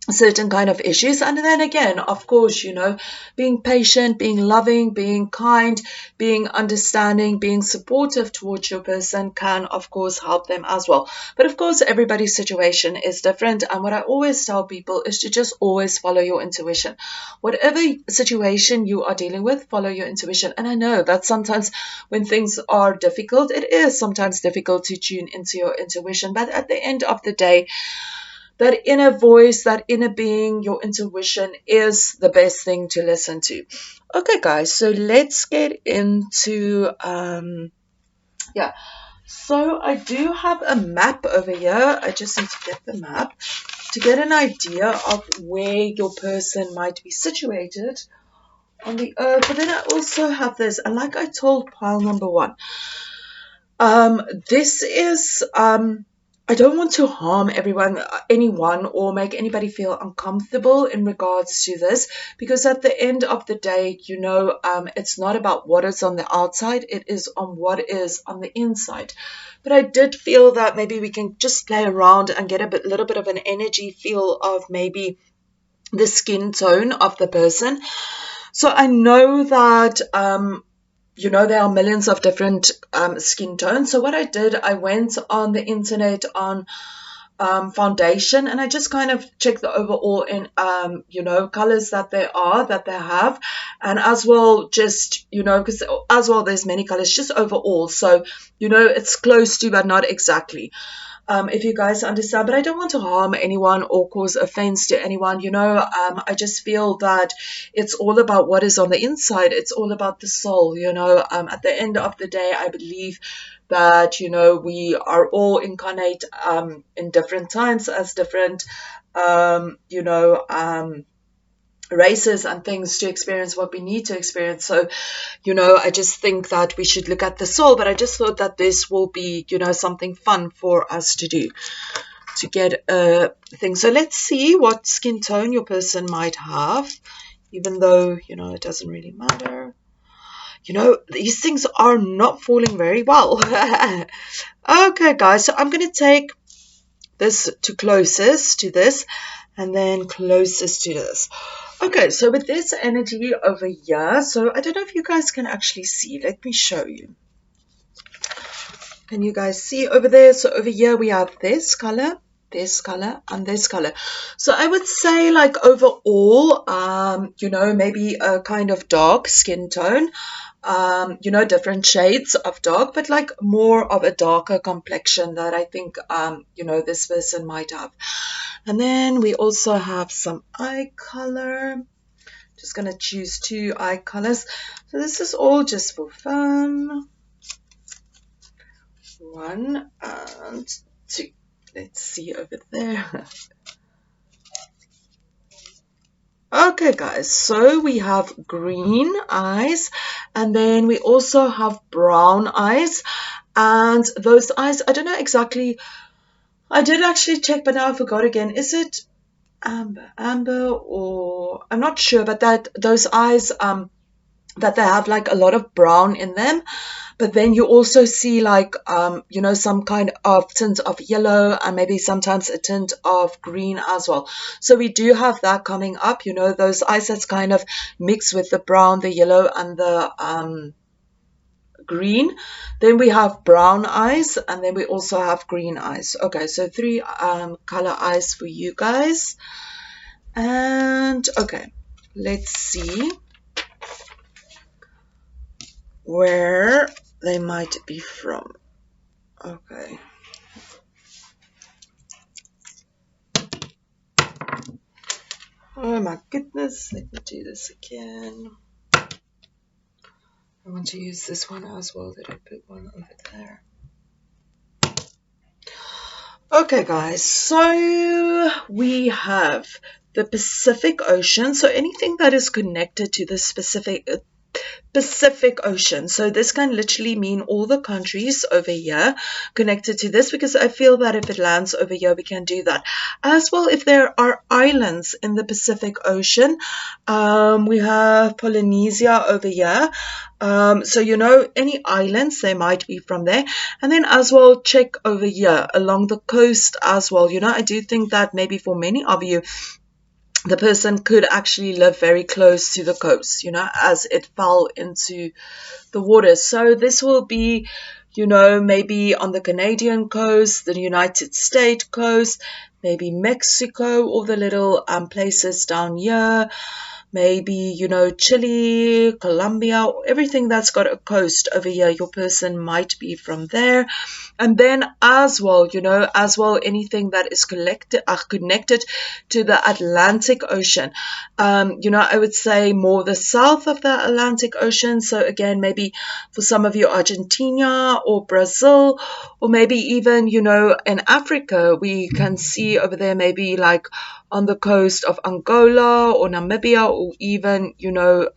Speaker 1: certain kind of issues. And then again, of course, being patient, being loving, being kind, being understanding, being supportive towards your person can, of course, help them as well. But of course, everybody's situation is different. And what I always tell people is to just always follow your intuition. Whatever situation you are dealing with, follow your intuition. And I know that sometimes when things are difficult, it is sometimes difficult to tune into your intuition. But at the end of the day, that inner voice, that inner being, your intuition is the best thing to listen to. Okay, guys, so let's get into, So I do have a map over here. I just need to get the map to get an idea of where your person might be situated on the earth. But then I also have this, and like I told pile number one, this is I don't want to harm anyone, or make anybody feel uncomfortable in regards to this, because at the end of the day, it's not about what is on the outside, it is on what is on the inside. But I did feel that maybe we can just play around and get a little bit of an energy feel of maybe the skin tone of the person. So I know that there are millions of different skin tones. So what I did, I went on the internet on foundation, and I just kind of checked the overall in colors that they have, and as well, just because as well there's many colors just overall, so it's close to but not exactly. If you guys understand, but I don't want to harm anyone or cause offense to anyone. I just feel that it's all about what is on the inside. It's all about the soul. At the end of the day, I believe that we are all incarnate in different times as different races and things to experience what we need to experience. So I just think that we should look at the soul, but I just thought that this will be something fun for us to do, to get a thing. So let's see what skin tone your person might have, even though it doesn't really matter. These things are not falling very well. Okay, guys, so I'm going to take this to closest to this, and then closest to this. Okay, so with this energy over here, so I don't know if you guys can actually see. Let me show you. Can you guys see over there? So over here we have this color, and this color. So I would say, like, overall, maybe a kind of dark skin tone, different shades of dark, but like more of a darker complexion that I think, this person might have. And then we also have some eye color. Just going to choose 2 eye colors. So this is all just for fun. 1 and 2. Let's see over there. Okay, guys, so we have green eyes, and then we also have brown eyes. And those eyes, I don't know exactly. I did actually check, but now I forgot again. Is it amber, or I'm not sure, but those eyes that they have like a lot of brown in them, but then you also see like some kind of tint of yellow, and maybe sometimes a tint of green as well. So we do have that coming up, those eyes that's kind of mixed with the brown, the yellow, and the green. Then we have brown eyes, and then we also have green eyes. Okay, so 3 color eyes for you guys. And okay, let's see where they might be from. Okay. Oh my goodness, let me do this again. I want to use this one as well. Did I put one over there? Okay, guys, so we have the Pacific Ocean. So anything that is connected to the Pacific Ocean. So this can literally mean all the countries over here connected to this, because I feel that if it lands over here, we can do that. As well, if there are islands in the Pacific Ocean, we have Polynesia over here. So, any islands, they might be from there. And then as well, check over here along the coast as well. I do think that maybe for many of you, the person could actually live very close to the coast, as it fell into the water. So this will be, maybe on the Canadian coast, the United States coast, maybe Mexico, all the little places down here, maybe, you know, Chile, Colombia, everything that's got a coast over here, your person might be from there. And then as well, you know, as well, anything that is connected to the Atlantic Ocean. You know, I would say more the south of the Atlantic Ocean. So again, maybe for some of you, Argentina or Brazil, or maybe even, you know, in Africa, we can see over there maybe like on the coast of Angola or Namibia, or even, you know,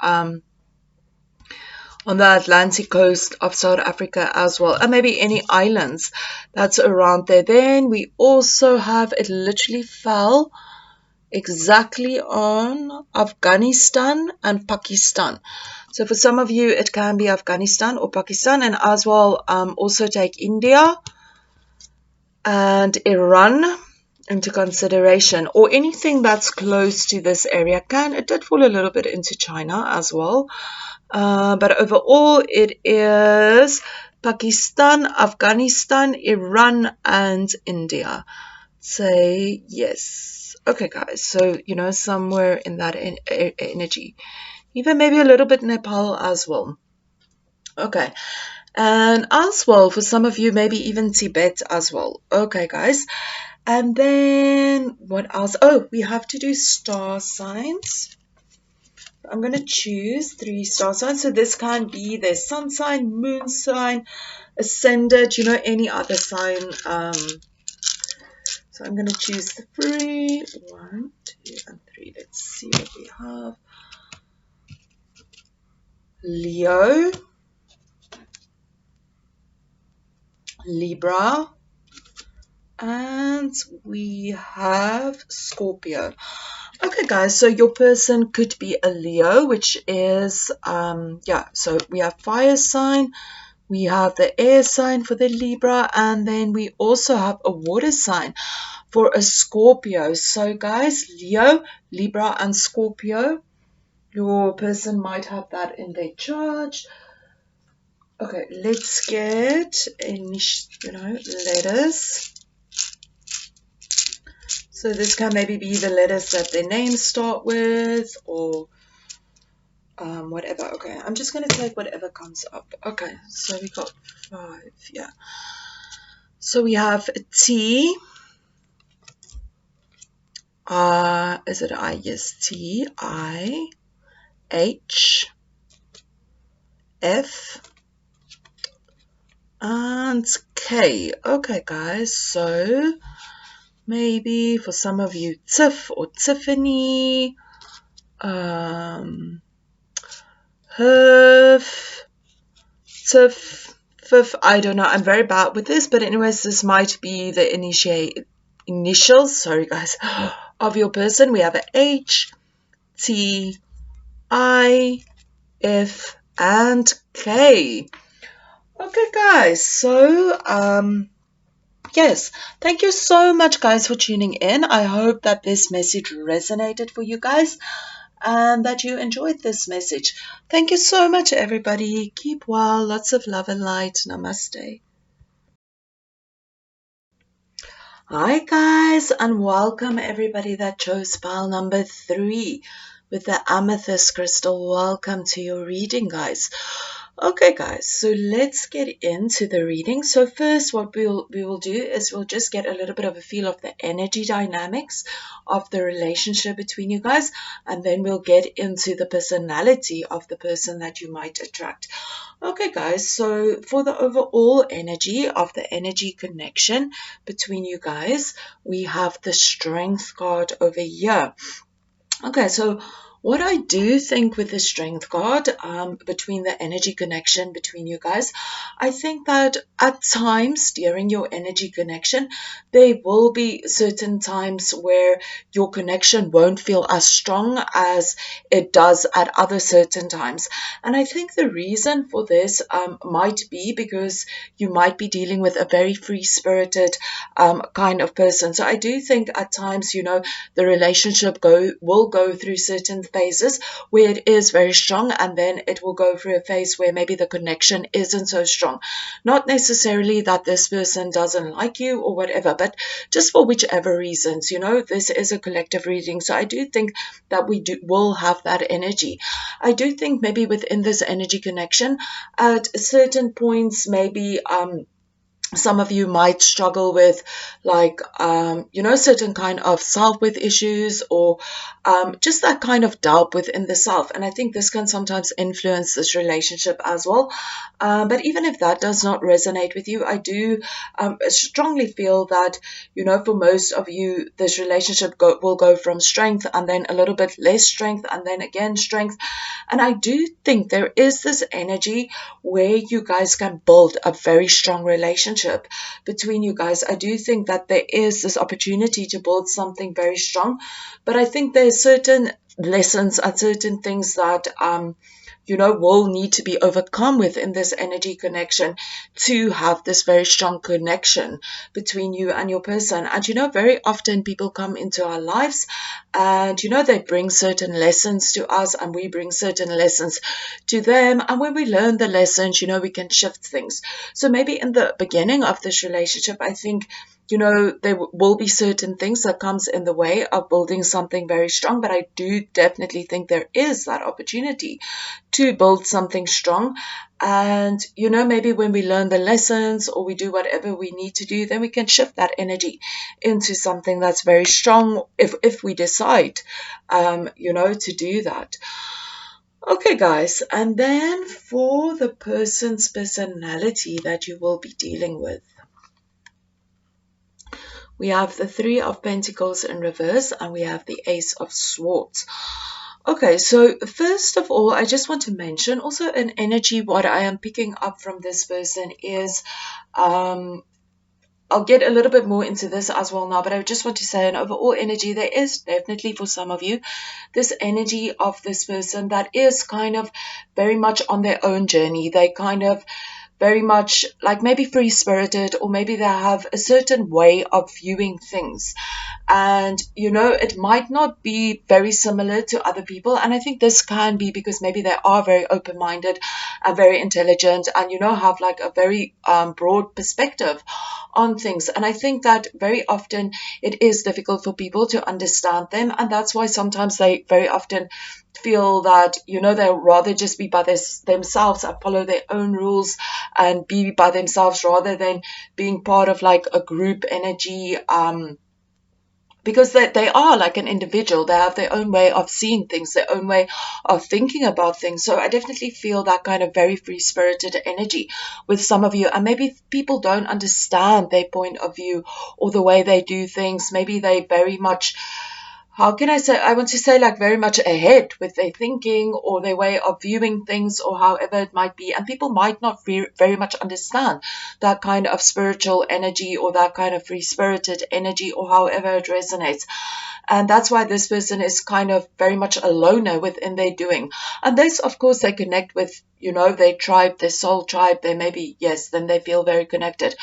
Speaker 1: on the Atlantic coast of South Africa as well, and maybe any islands that's around there. Then we also have, it literally fell exactly on Afghanistan and Pakistan. So for some of you, it can be Afghanistan or Pakistan, and as well also take India and Iran into consideration, or anything that's close to this area. It did fall a little bit into China as well, but overall it is Pakistan, Afghanistan, Iran, and India. Say yes. Okay, guys, so, you know, somewhere in that energy, even maybe a little bit Nepal as well. Okay, and as well for some of you, maybe even Tibet as well. Okay, guys, and then what else? Oh, we have to do star signs. I'm going to choose 3 star signs. So this can be their sun sign, moon sign, ascendant, you know, any other sign. So I'm going to choose the 3. 1, 2, and 3. Let's see what we have. Leo, Libra, and we have Scorpio. Okay, guys, so your person could be a Leo, which is, so we have fire sign, we have the air sign for the Libra, and then we also have a water sign for a Scorpio. So, guys, Leo, Libra, and Scorpio, your person might have that in their chart. Okay, let's get, letters. So this can maybe be the letters that their names start with, or whatever. Okay, I'm just going to take whatever comes up. Okay, so we got 5, yeah. So we have T. Is it I? Yes, T, I, H, F, and K. Okay, guys, so maybe for some of you, Tiff or Tiffany, Herf, Tiff, Fifth, I don't know, I'm very bad with this, but anyways, this might be the initials, sorry guys, of your person. We have a H, T, I, F, and K. Okay, guys, so, yes, thank you so much, guys, for tuning in. I hope that this message resonated for you guys and that you enjoyed this message. Thank you so much, everybody. Keep well. Lots of love and light. Namaste. Hi, guys, and welcome everybody that chose pile number 3 with the amethyst crystal. Welcome to your reading, guys. Okay, guys, so let's get into the reading. So first, what we will do is we'll just get a little bit of a feel of the energy dynamics of the relationship between you guys, and then we'll get into the personality of the person that you might attract. Okay, guys, so for the overall energy of the energy connection between you guys, we have the Strength card over here. Okay, so what I do think with the Strength card, between the energy connection between you guys, I think that at times during your energy connection, there will be certain times where your connection won't feel as strong as it does at other certain times. And I think the reason for this might be because you might be dealing with a very free-spirited kind of person. So I do think at times, the relationship will go through certain phases where it is very strong, and then it will go through a phase where maybe the connection isn't so strong. Not necessarily that this person doesn't like you or whatever, but just for whichever reasons, this is a collective reading. So I do think that will have that energy. I do think maybe within this energy connection, at certain points, maybe some of you might struggle with certain kind of self-worth issues, or just that kind of doubt within the self. And I think this can sometimes influence this relationship as well. But even if that does not resonate with you, I do strongly feel that, for most of you, this relationship will go from strength and then a little bit less strength and then again strength. And I do think there is this energy where you guys can build a very strong relationship between you guys. I do think that there is this opportunity to build something very strong, but I think there's certain lessons and certain things that will need to be overcome within this energy connection to have this very strong connection between you and your person. And very often people come into our lives and they bring certain lessons to us, and we bring certain lessons to them. And when we learn the lessons, we can shift things. So maybe in the beginning of this relationship, I think there will be certain things that comes in the way of building something very strong, but I do definitely think there is that opportunity to build something strong. And, maybe when we learn the lessons or we do whatever we need to do, then we can shift that energy into something that's very strong if we decide, to do that. Okay, guys, and then for the person's personality that you will be dealing with, we have the Three of Pentacles in reverse, and we have the Ace of Swords. Okay, so first of all, I just want to mention also an energy, what I am picking up from this person is, I'll get a little bit more into this as well now, but I just want to say an overall energy, there is definitely for some of you, this energy of this person that is kind of very much on their own journey. They kind of very much like maybe free-spirited, or maybe they have a certain way of viewing things. And, it might not be very similar to other people. And I think this can be because maybe they are very open-minded and very intelligent and, have like a very broad perspective on things. And I think that very often it is difficult for people to understand them. And that's why sometimes they very often feel that, they'll rather just be by themselves and follow their own rules and be by themselves rather than being part of like a group energy, because they are like an individual. They have their own way of seeing things, their own way of thinking about things. So I definitely feel that kind of very free-spirited energy with some of you. And maybe people don't understand their point of view or the way they do things. Maybe they very much, how can I say, I want to say like very much ahead with their thinking or their way of viewing things, or however it might be. And people might not very much understand that kind of spiritual energy or that kind of free-spirited energy, or however it resonates. And that's why this person is kind of very much a loner within their doing. And this, of course, they connect with, their tribe, their soul tribe. They maybe, yes, then they feel very connected.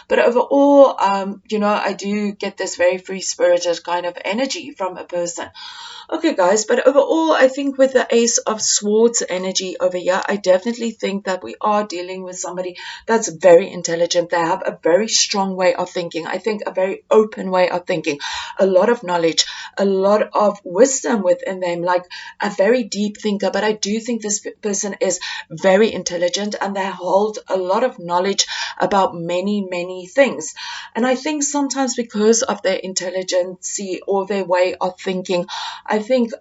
Speaker 1: But overall, I do get this very free-spirited kind of energy from a person. Okay, guys, but overall, I think with the Ace of Swords energy over here, I definitely think that we are dealing with somebody that's very intelligent. They have a very strong way of thinking. I think a very open way of thinking, a lot of knowledge, a lot of wisdom within them, like a very deep thinker. But I do think this person is very intelligent and they hold a lot of knowledge about many, many things. And I think sometimes because of their intelligence or their way of thinking, I think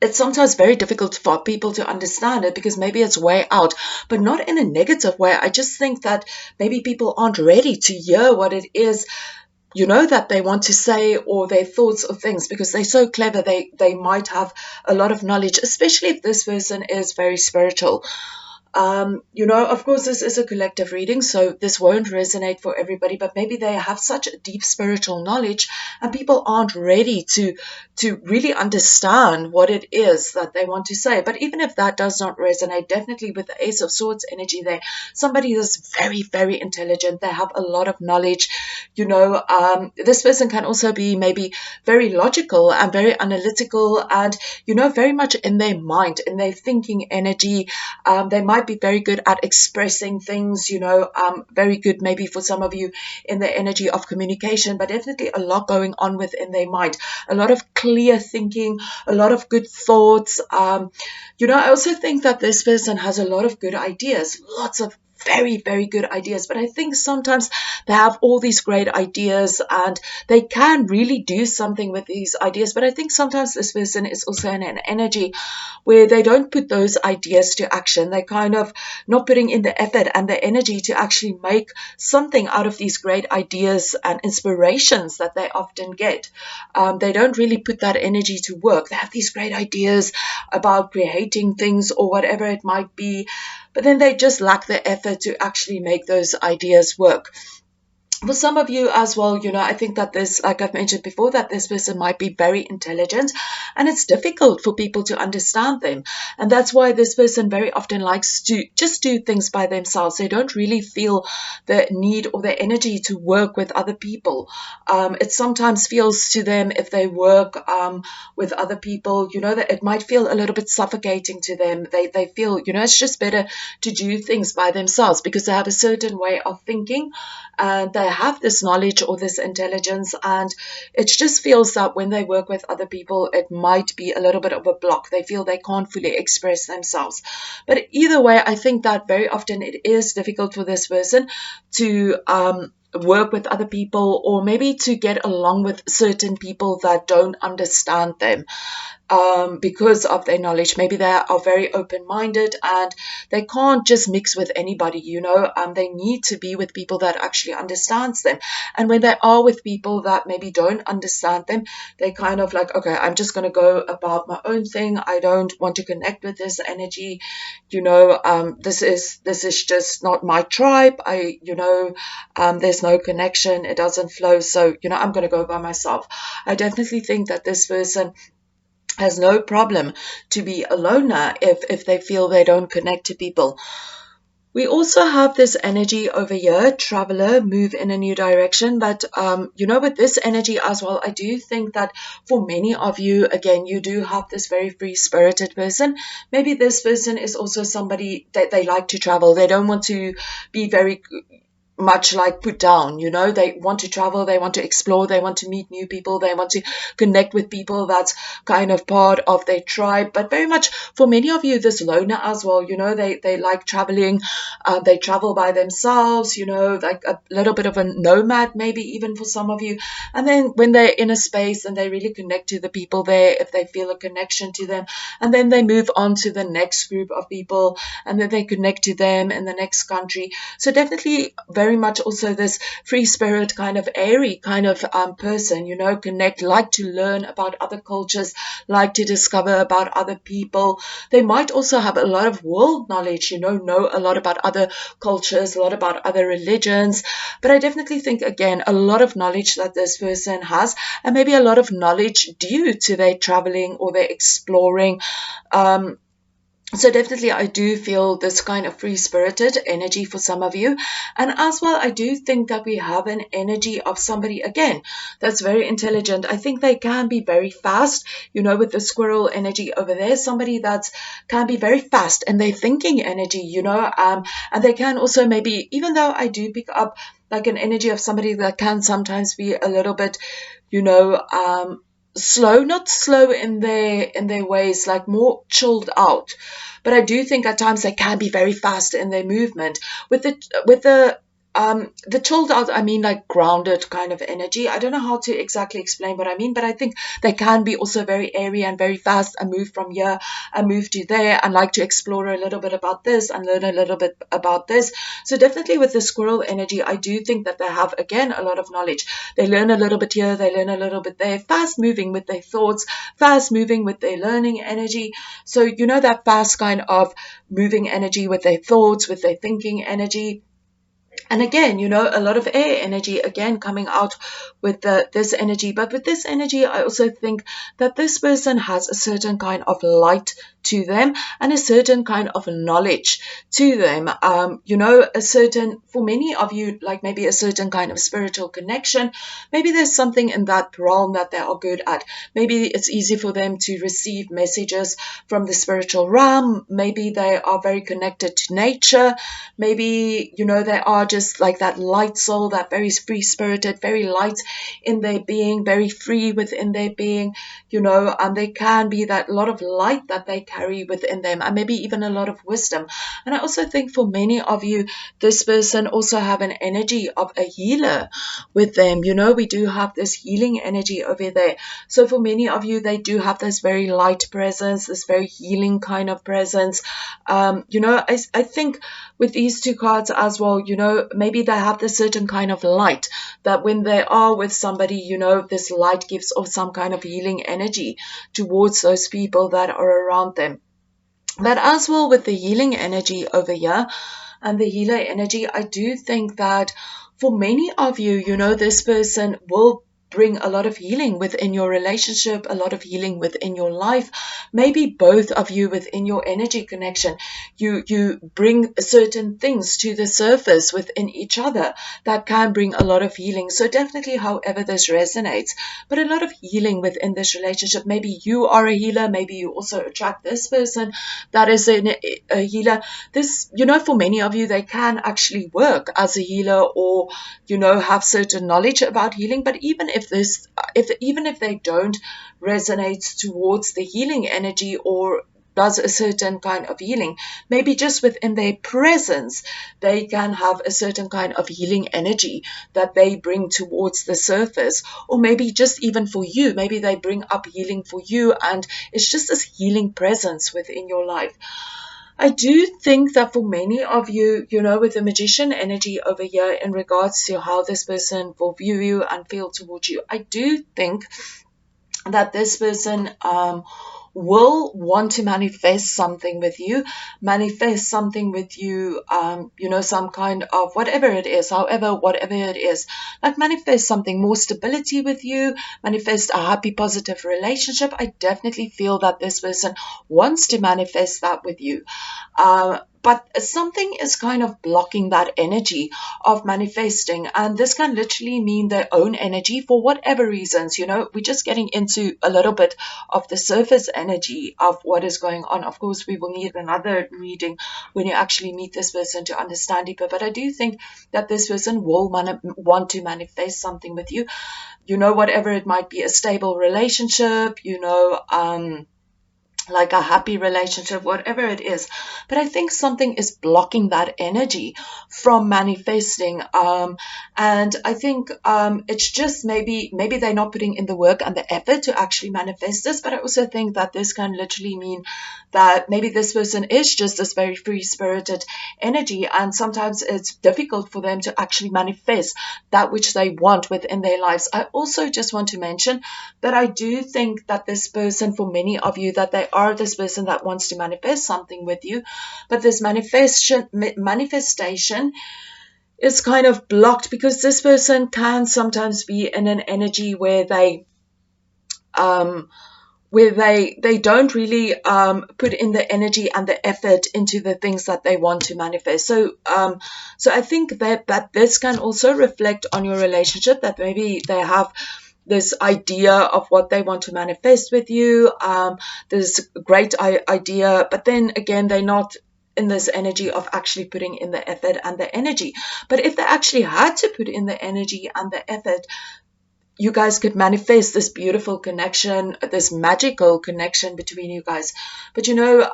Speaker 1: it's sometimes very difficult for people to understand it because maybe it's way out, but not in a negative way. I just think that maybe people aren't ready to hear what it is, that they want to say, or their thoughts or things, because they're so clever. They might have a lot of knowledge, especially if this person is very spiritual. Of course, this is a collective reading, so this won't resonate for everybody, but maybe they have such a deep spiritual knowledge and people aren't ready to really understand what it is that they want to say. But even if that does not resonate, definitely with the Ace of Swords energy there, somebody is very, very intelligent. They have a lot of knowledge. This person can also be maybe very logical and very analytical and, very much in their mind, in their thinking energy. They might be very good at expressing things, very good maybe for some of you in the energy of communication, but definitely a lot going on within their mind. A lot of clear thinking, a lot of good thoughts. I also think that this person has a lot of good ideas, lots of very, very good ideas. But I think sometimes they have all these great ideas and they can really do something with these ideas. But I think sometimes this person is also in an energy where they don't put those ideas to action. They're kind of not putting in the effort and the energy to actually make something out of these great ideas and inspirations that they often get. They don't really put that energy to work. They have these great ideas about creating things or whatever it might be, but then they just lack the effort to actually make those ideas work. For some of you as well, I think that this, like I've mentioned before, that this person might be very intelligent and it's difficult for people to understand them. And that's why this person very often likes to just do things by themselves. They don't really feel the need or the energy to work with other people. It sometimes feels to them, if they work with other people, that it might feel a little bit suffocating to them. They feel, it's just better to do things by themselves because they have a certain way of thinking and they have this knowledge or this intelligence, and it just feels that when they work with other people, it might be a little bit of a block. They feel they can't fully express themselves. But either way, I think that very often it is difficult for this person to work with other people, or maybe to get along with certain people that don't understand them. Because of their knowledge. Maybe they are very open-minded and they can't just mix with anybody, they need to be with people that actually understands them. And when they are with people that maybe don't understand them, they kind of like, okay, I'm just going to go about my own thing. I don't want to connect with this energy. This is just not my tribe. There's no connection. It doesn't flow. So, I'm going to go by myself. I definitely think that this person has no problem to be a loner if they feel they don't connect to people. We also have this energy over here, traveler, move in a new direction. But, with this energy as well, I do think that for many of you, again, you do have this very free-spirited person. Maybe this person is also somebody that they like to travel. They don't want to be very much like put down, they want to travel, they want to explore, they want to meet new people, they want to connect with people that's kind of part of their tribe. But very much for many of you, this loner as well, they like traveling, they travel by themselves, like a little bit of a nomad, maybe even for some of you. And then when they're in a space and they really connect to the people there, if they feel a connection to them, and then they move on to the next group of people, and then they connect to them in the next country. So definitely very much also this free spirit kind of airy kind of person, connect, like to learn about other cultures, like to discover about other people. They might also have a lot of world knowledge, know a lot about other cultures, a lot about other religions. But I definitely think, again, a lot of knowledge that this person has, and maybe a lot of knowledge due to their traveling or their exploring. So definitely I do feel this kind of free-spirited energy for some of you. And as well, I do think that we have an energy of somebody, again, that's very intelligent. I think they can be very fast, with the squirrel energy over there, somebody that can be very fast in their thinking energy, and they can also maybe, even though I do pick up like an energy of somebody that can sometimes be a little bit, slow, not slow in their ways, like more chilled out. But I do think at times they can be very fast in their movement. With the the chilled out, I mean like grounded kind of energy. I don't know how to exactly explain what I mean, but I think they can be also very airy and very fast and move from here and move to there and like to explore a little bit about this and learn a little bit about this. So definitely with the squirrel energy, I do think that they have, again, a lot of knowledge. They learn a little bit here, they learn a little bit there, fast moving with their thoughts, fast moving with their learning energy. So, you know, that fast kind of moving energy with their thoughts, with their thinking energy. And again, you know, a lot of air energy, again, coming out with this energy. But with this energy, I also think that this person has a certain kind of light to them and a certain kind of knowledge to them. You know, a certain, for many of you, like maybe a certain kind of spiritual connection. Maybe there's something in that realm that they are good at. Maybe it's easy for them to receive messages from the spiritual realm. Maybe they are very connected to nature. Maybe, you know, they are just like that light soul, that very free spirited, very light in their being, very free within their being, you know, and they can be that lot of light that they carry within them, and maybe even a lot of wisdom. And I also think for many of you, this person also have an energy of a healer with them. You know, we do have this healing energy over there. So for many of you, they do have this very light presence, this very healing kind of presence. You know, I think with these two cards as well, you know, maybe they have this certain kind of light that when they are with somebody, you know, this light gives off some kind of healing energy towards those people that are around them. But as well with the healing energy over here and the healer energy, I do think that for many of you, you know, this person will bring a lot of healing within your relationship, a lot of healing within your life. Maybe both of you within your energy connection, you bring certain things to the surface within each other that can bring a lot of healing. So definitely, however this resonates, but a lot of healing within this relationship. Maybe you are a healer, maybe you also attract this person that is a healer. This, you know, for many of you, they can actually work as a healer or, you know, have certain knowledge about healing. But even if they don't resonate towards the healing energy or does a certain kind of healing, maybe just within their presence, they can have a certain kind of healing energy that they bring towards the surface. Or maybe just even for you, maybe they bring up healing for you, and it's just this healing presence within your life. I do think that for many of you, you know, with the magician energy over here in regards to how this person will view you and feel towards you, I do think that this person will want to manifest something with you, you know, some kind of whatever it is, whatever it is, like manifest something more stability with you, manifest a happy, positive relationship. I definitely feel that this person wants to manifest that with you. But something is kind of blocking that energy of manifesting. And this can literally mean their own energy for whatever reasons. You know, we're just getting into a little bit of the surface energy of what is going on. Of course, we will need another reading when you actually meet this person to understand deeper. But I do think that this person will want to manifest something with you. You know, whatever it might be, a stable relationship, you know, like a happy relationship, whatever it is. But I think something is blocking that energy from manifesting. And I think it's just maybe they're not putting in the work and the effort to actually manifest this. But I also think that this can literally mean that maybe this person is just this very free-spirited energy, and sometimes it's difficult for them to actually manifest that which they want within their lives. I also just want to mention that I do think that this person, for many of you, that they are this person that wants to manifest something with you, but this manifestation is kind of blocked because this person can sometimes be in an energy where they don't really put in the energy and the effort into the things that they want to manifest. So I think that this can also reflect on your relationship, that maybe they have this idea of what they want to manifest with you, this great idea, but then again, they're not in this energy of actually putting in the effort and the energy. But if they actually had to put in the energy and the effort, you guys could manifest this beautiful connection, this magical connection between you guys. But you know,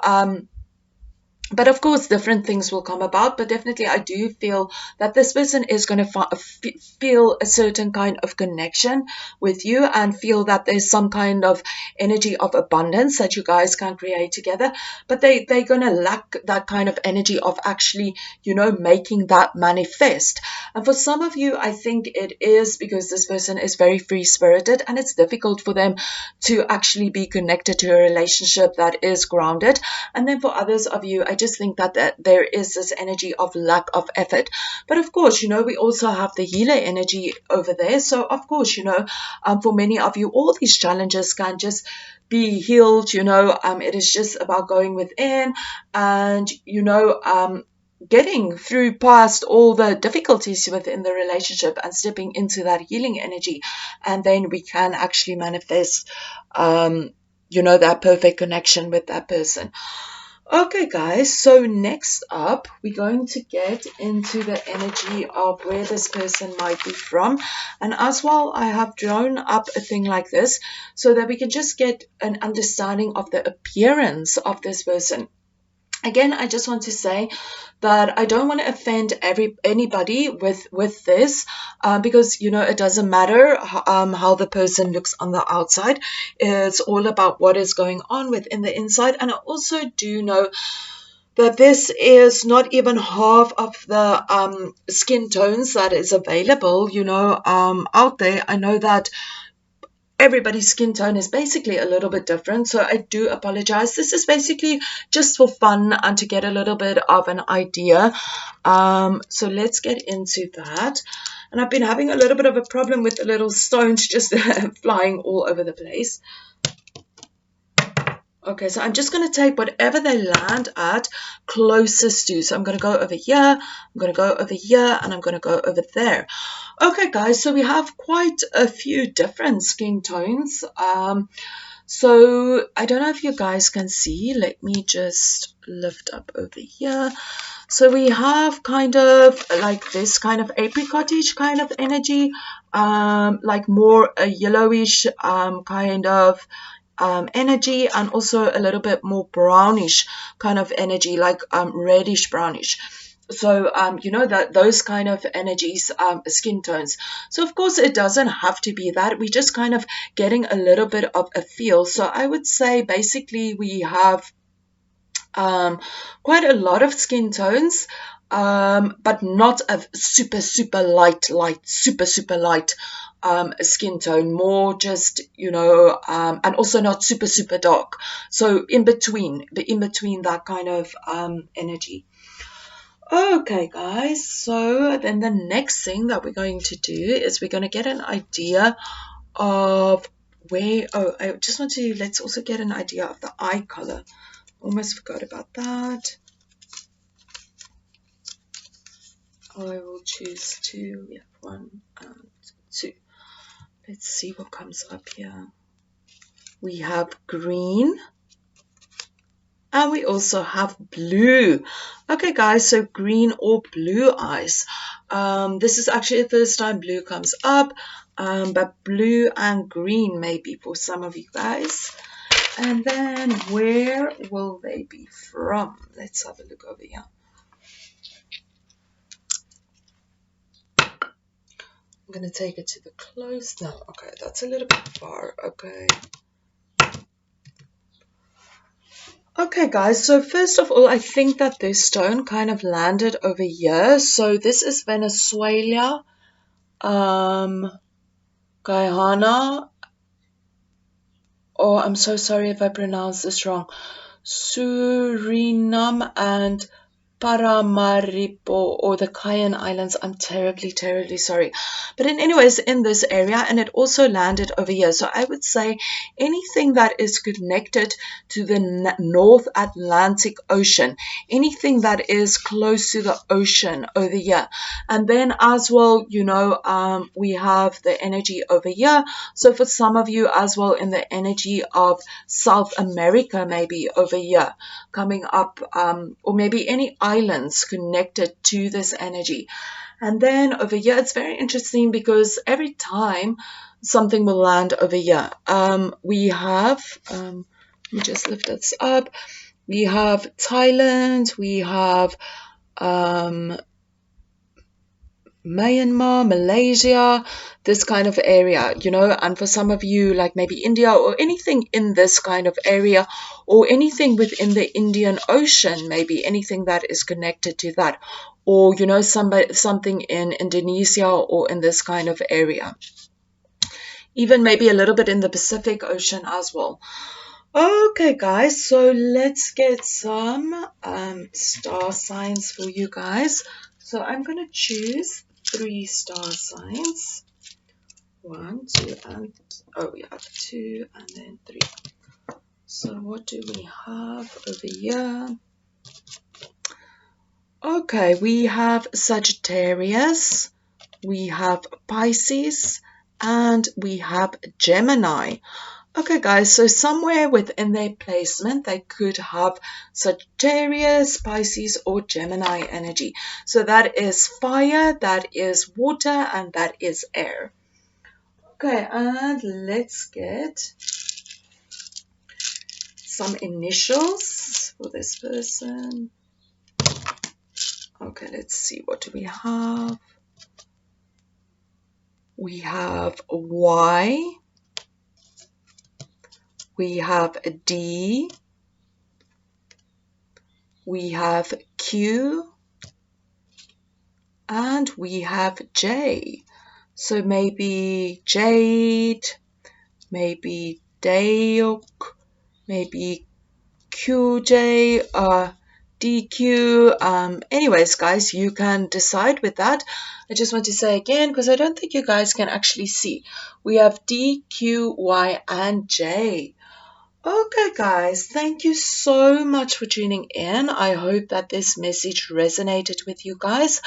Speaker 1: But of course, different things will come about. But definitely, I do feel that this person is going to feel a certain kind of connection with you and feel that there's some kind of energy of abundance that you guys can create together. But they're going to lack that kind of energy of actually, you know, making that manifest. And for some of you, I think it is because this person is very free-spirited and it's difficult for them to actually be connected to a relationship that is grounded. And then for others of you, I just think that there is this energy of lack of effort. But of course, you know, we also have the healer energy over there. So of course, you know, for many of you, all these challenges can just be healed. You know, it is just about going within and, you know, getting through past all the difficulties within the relationship and stepping into that healing energy. And then we can actually manifest, you know, that perfect connection with that person. Okay, guys, so next up, we're going to get into the energy of where this person might be from. And as well, I have drawn up a thing like this so that we can just get an understanding of the appearance of this person. Again, I just want to say that I don't want to offend anybody with this, because, you know, it doesn't matter how the person looks on the outside. It's all about what is going on within the inside. And I also do know that this is not even half of the skin tones that is available, you know, out there. I know that everybody's skin tone is basically a little bit different, so I do apologize. This is basically just for fun and to get a little bit of an idea. So let's get into that. And I've been having a little bit of a problem with the little stones just flying all over the place. Okay, so I'm just going to take whatever they land at closest to. So I'm going to go over here, I'm going to go over here, and I'm going to go over there. Okay, guys, so we have quite a few different skin tones. So I don't know if you guys can see. Let me just lift up over here. So we have kind of like this kind of apricotish kind of energy, like more a yellowish kind of energy, and also a little bit more brownish kind of energy, like reddish brownish. So you know, that those kind of energies, skin tones. So of course it doesn't have to be that. We're just kind of getting a little bit of a feel. So I would say basically we have quite a lot of skin tones, but not a super light, super light skin tone, more just, you know, and also not super dark. So in between that kind of energy. Okay, guys, so then the next thing that we're going to do is we're going to get an idea of where, oh, I just want to, let's also get an idea of the eye color. Almost forgot about that. I will choose two. We have 1 and 2. Let's see what comes up here. We have green. And we also have blue. Okay, guys, so green or blue eyes. This is actually the first time blue comes up, but blue and green maybe for some of you guys. And then where will they be from? Let's have a look over here. I'm going to take it to the close now. Okay, that's a little bit far. Okay. Okay, guys, so first of all, I think that this stone kind of landed over here. So this is Venezuela, Guyana, oh, I'm so sorry if I pronounce this wrong, Suriname, and Paramaribo, or the Cayenne Islands. I'm terribly sorry. But anyways, in this area, and it also landed over here. So I would say anything that is connected to the North Atlantic Ocean, anything that is close to the ocean over here. And then as well, you know, we have the energy over here. So for some of you as well, in the energy of South America, maybe over here, coming up, or maybe any islands connected to this energy. And then over here, it's very interesting because every time something will land over here, we have, let me just lift this up. We have Thailand, we have Myanmar, Malaysia, this kind of area, you know, and for some of you, like maybe India or anything in this kind of area, or anything within the Indian Ocean, maybe anything that is connected to that, or, you know, something in Indonesia or in this kind of area. Even maybe a little bit in the Pacific Ocean as well. Okay, guys, so let's get some star signs for you guys. So I'm going to choose 3 star signs. 1, 2, and oh, we have 2 and then 3. So what do we have over here? Okay, we have Sagittarius, we have Pisces, and we have Gemini. Okay, guys, so somewhere within their placement, they could have Sagittarius, Pisces, or Gemini energy. So that is fire, that is water, and that is air. Okay, and let's get some initials for this person. Okay, let's see, what do we have? We have Y. We have D. We have Q. And we have J. So maybe Jade, maybe Dayok, maybe QJ, DQ. Anyways, guys, you can decide with that. I just want to say again, because I don't think you guys can actually see. We have D, Q, Y, and J. Okay, guys, thank you so much for tuning in. I hope that this message resonated with you guys.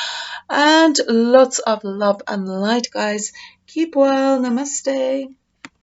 Speaker 1: And lots of love and light, guys. Keep well. Namaste.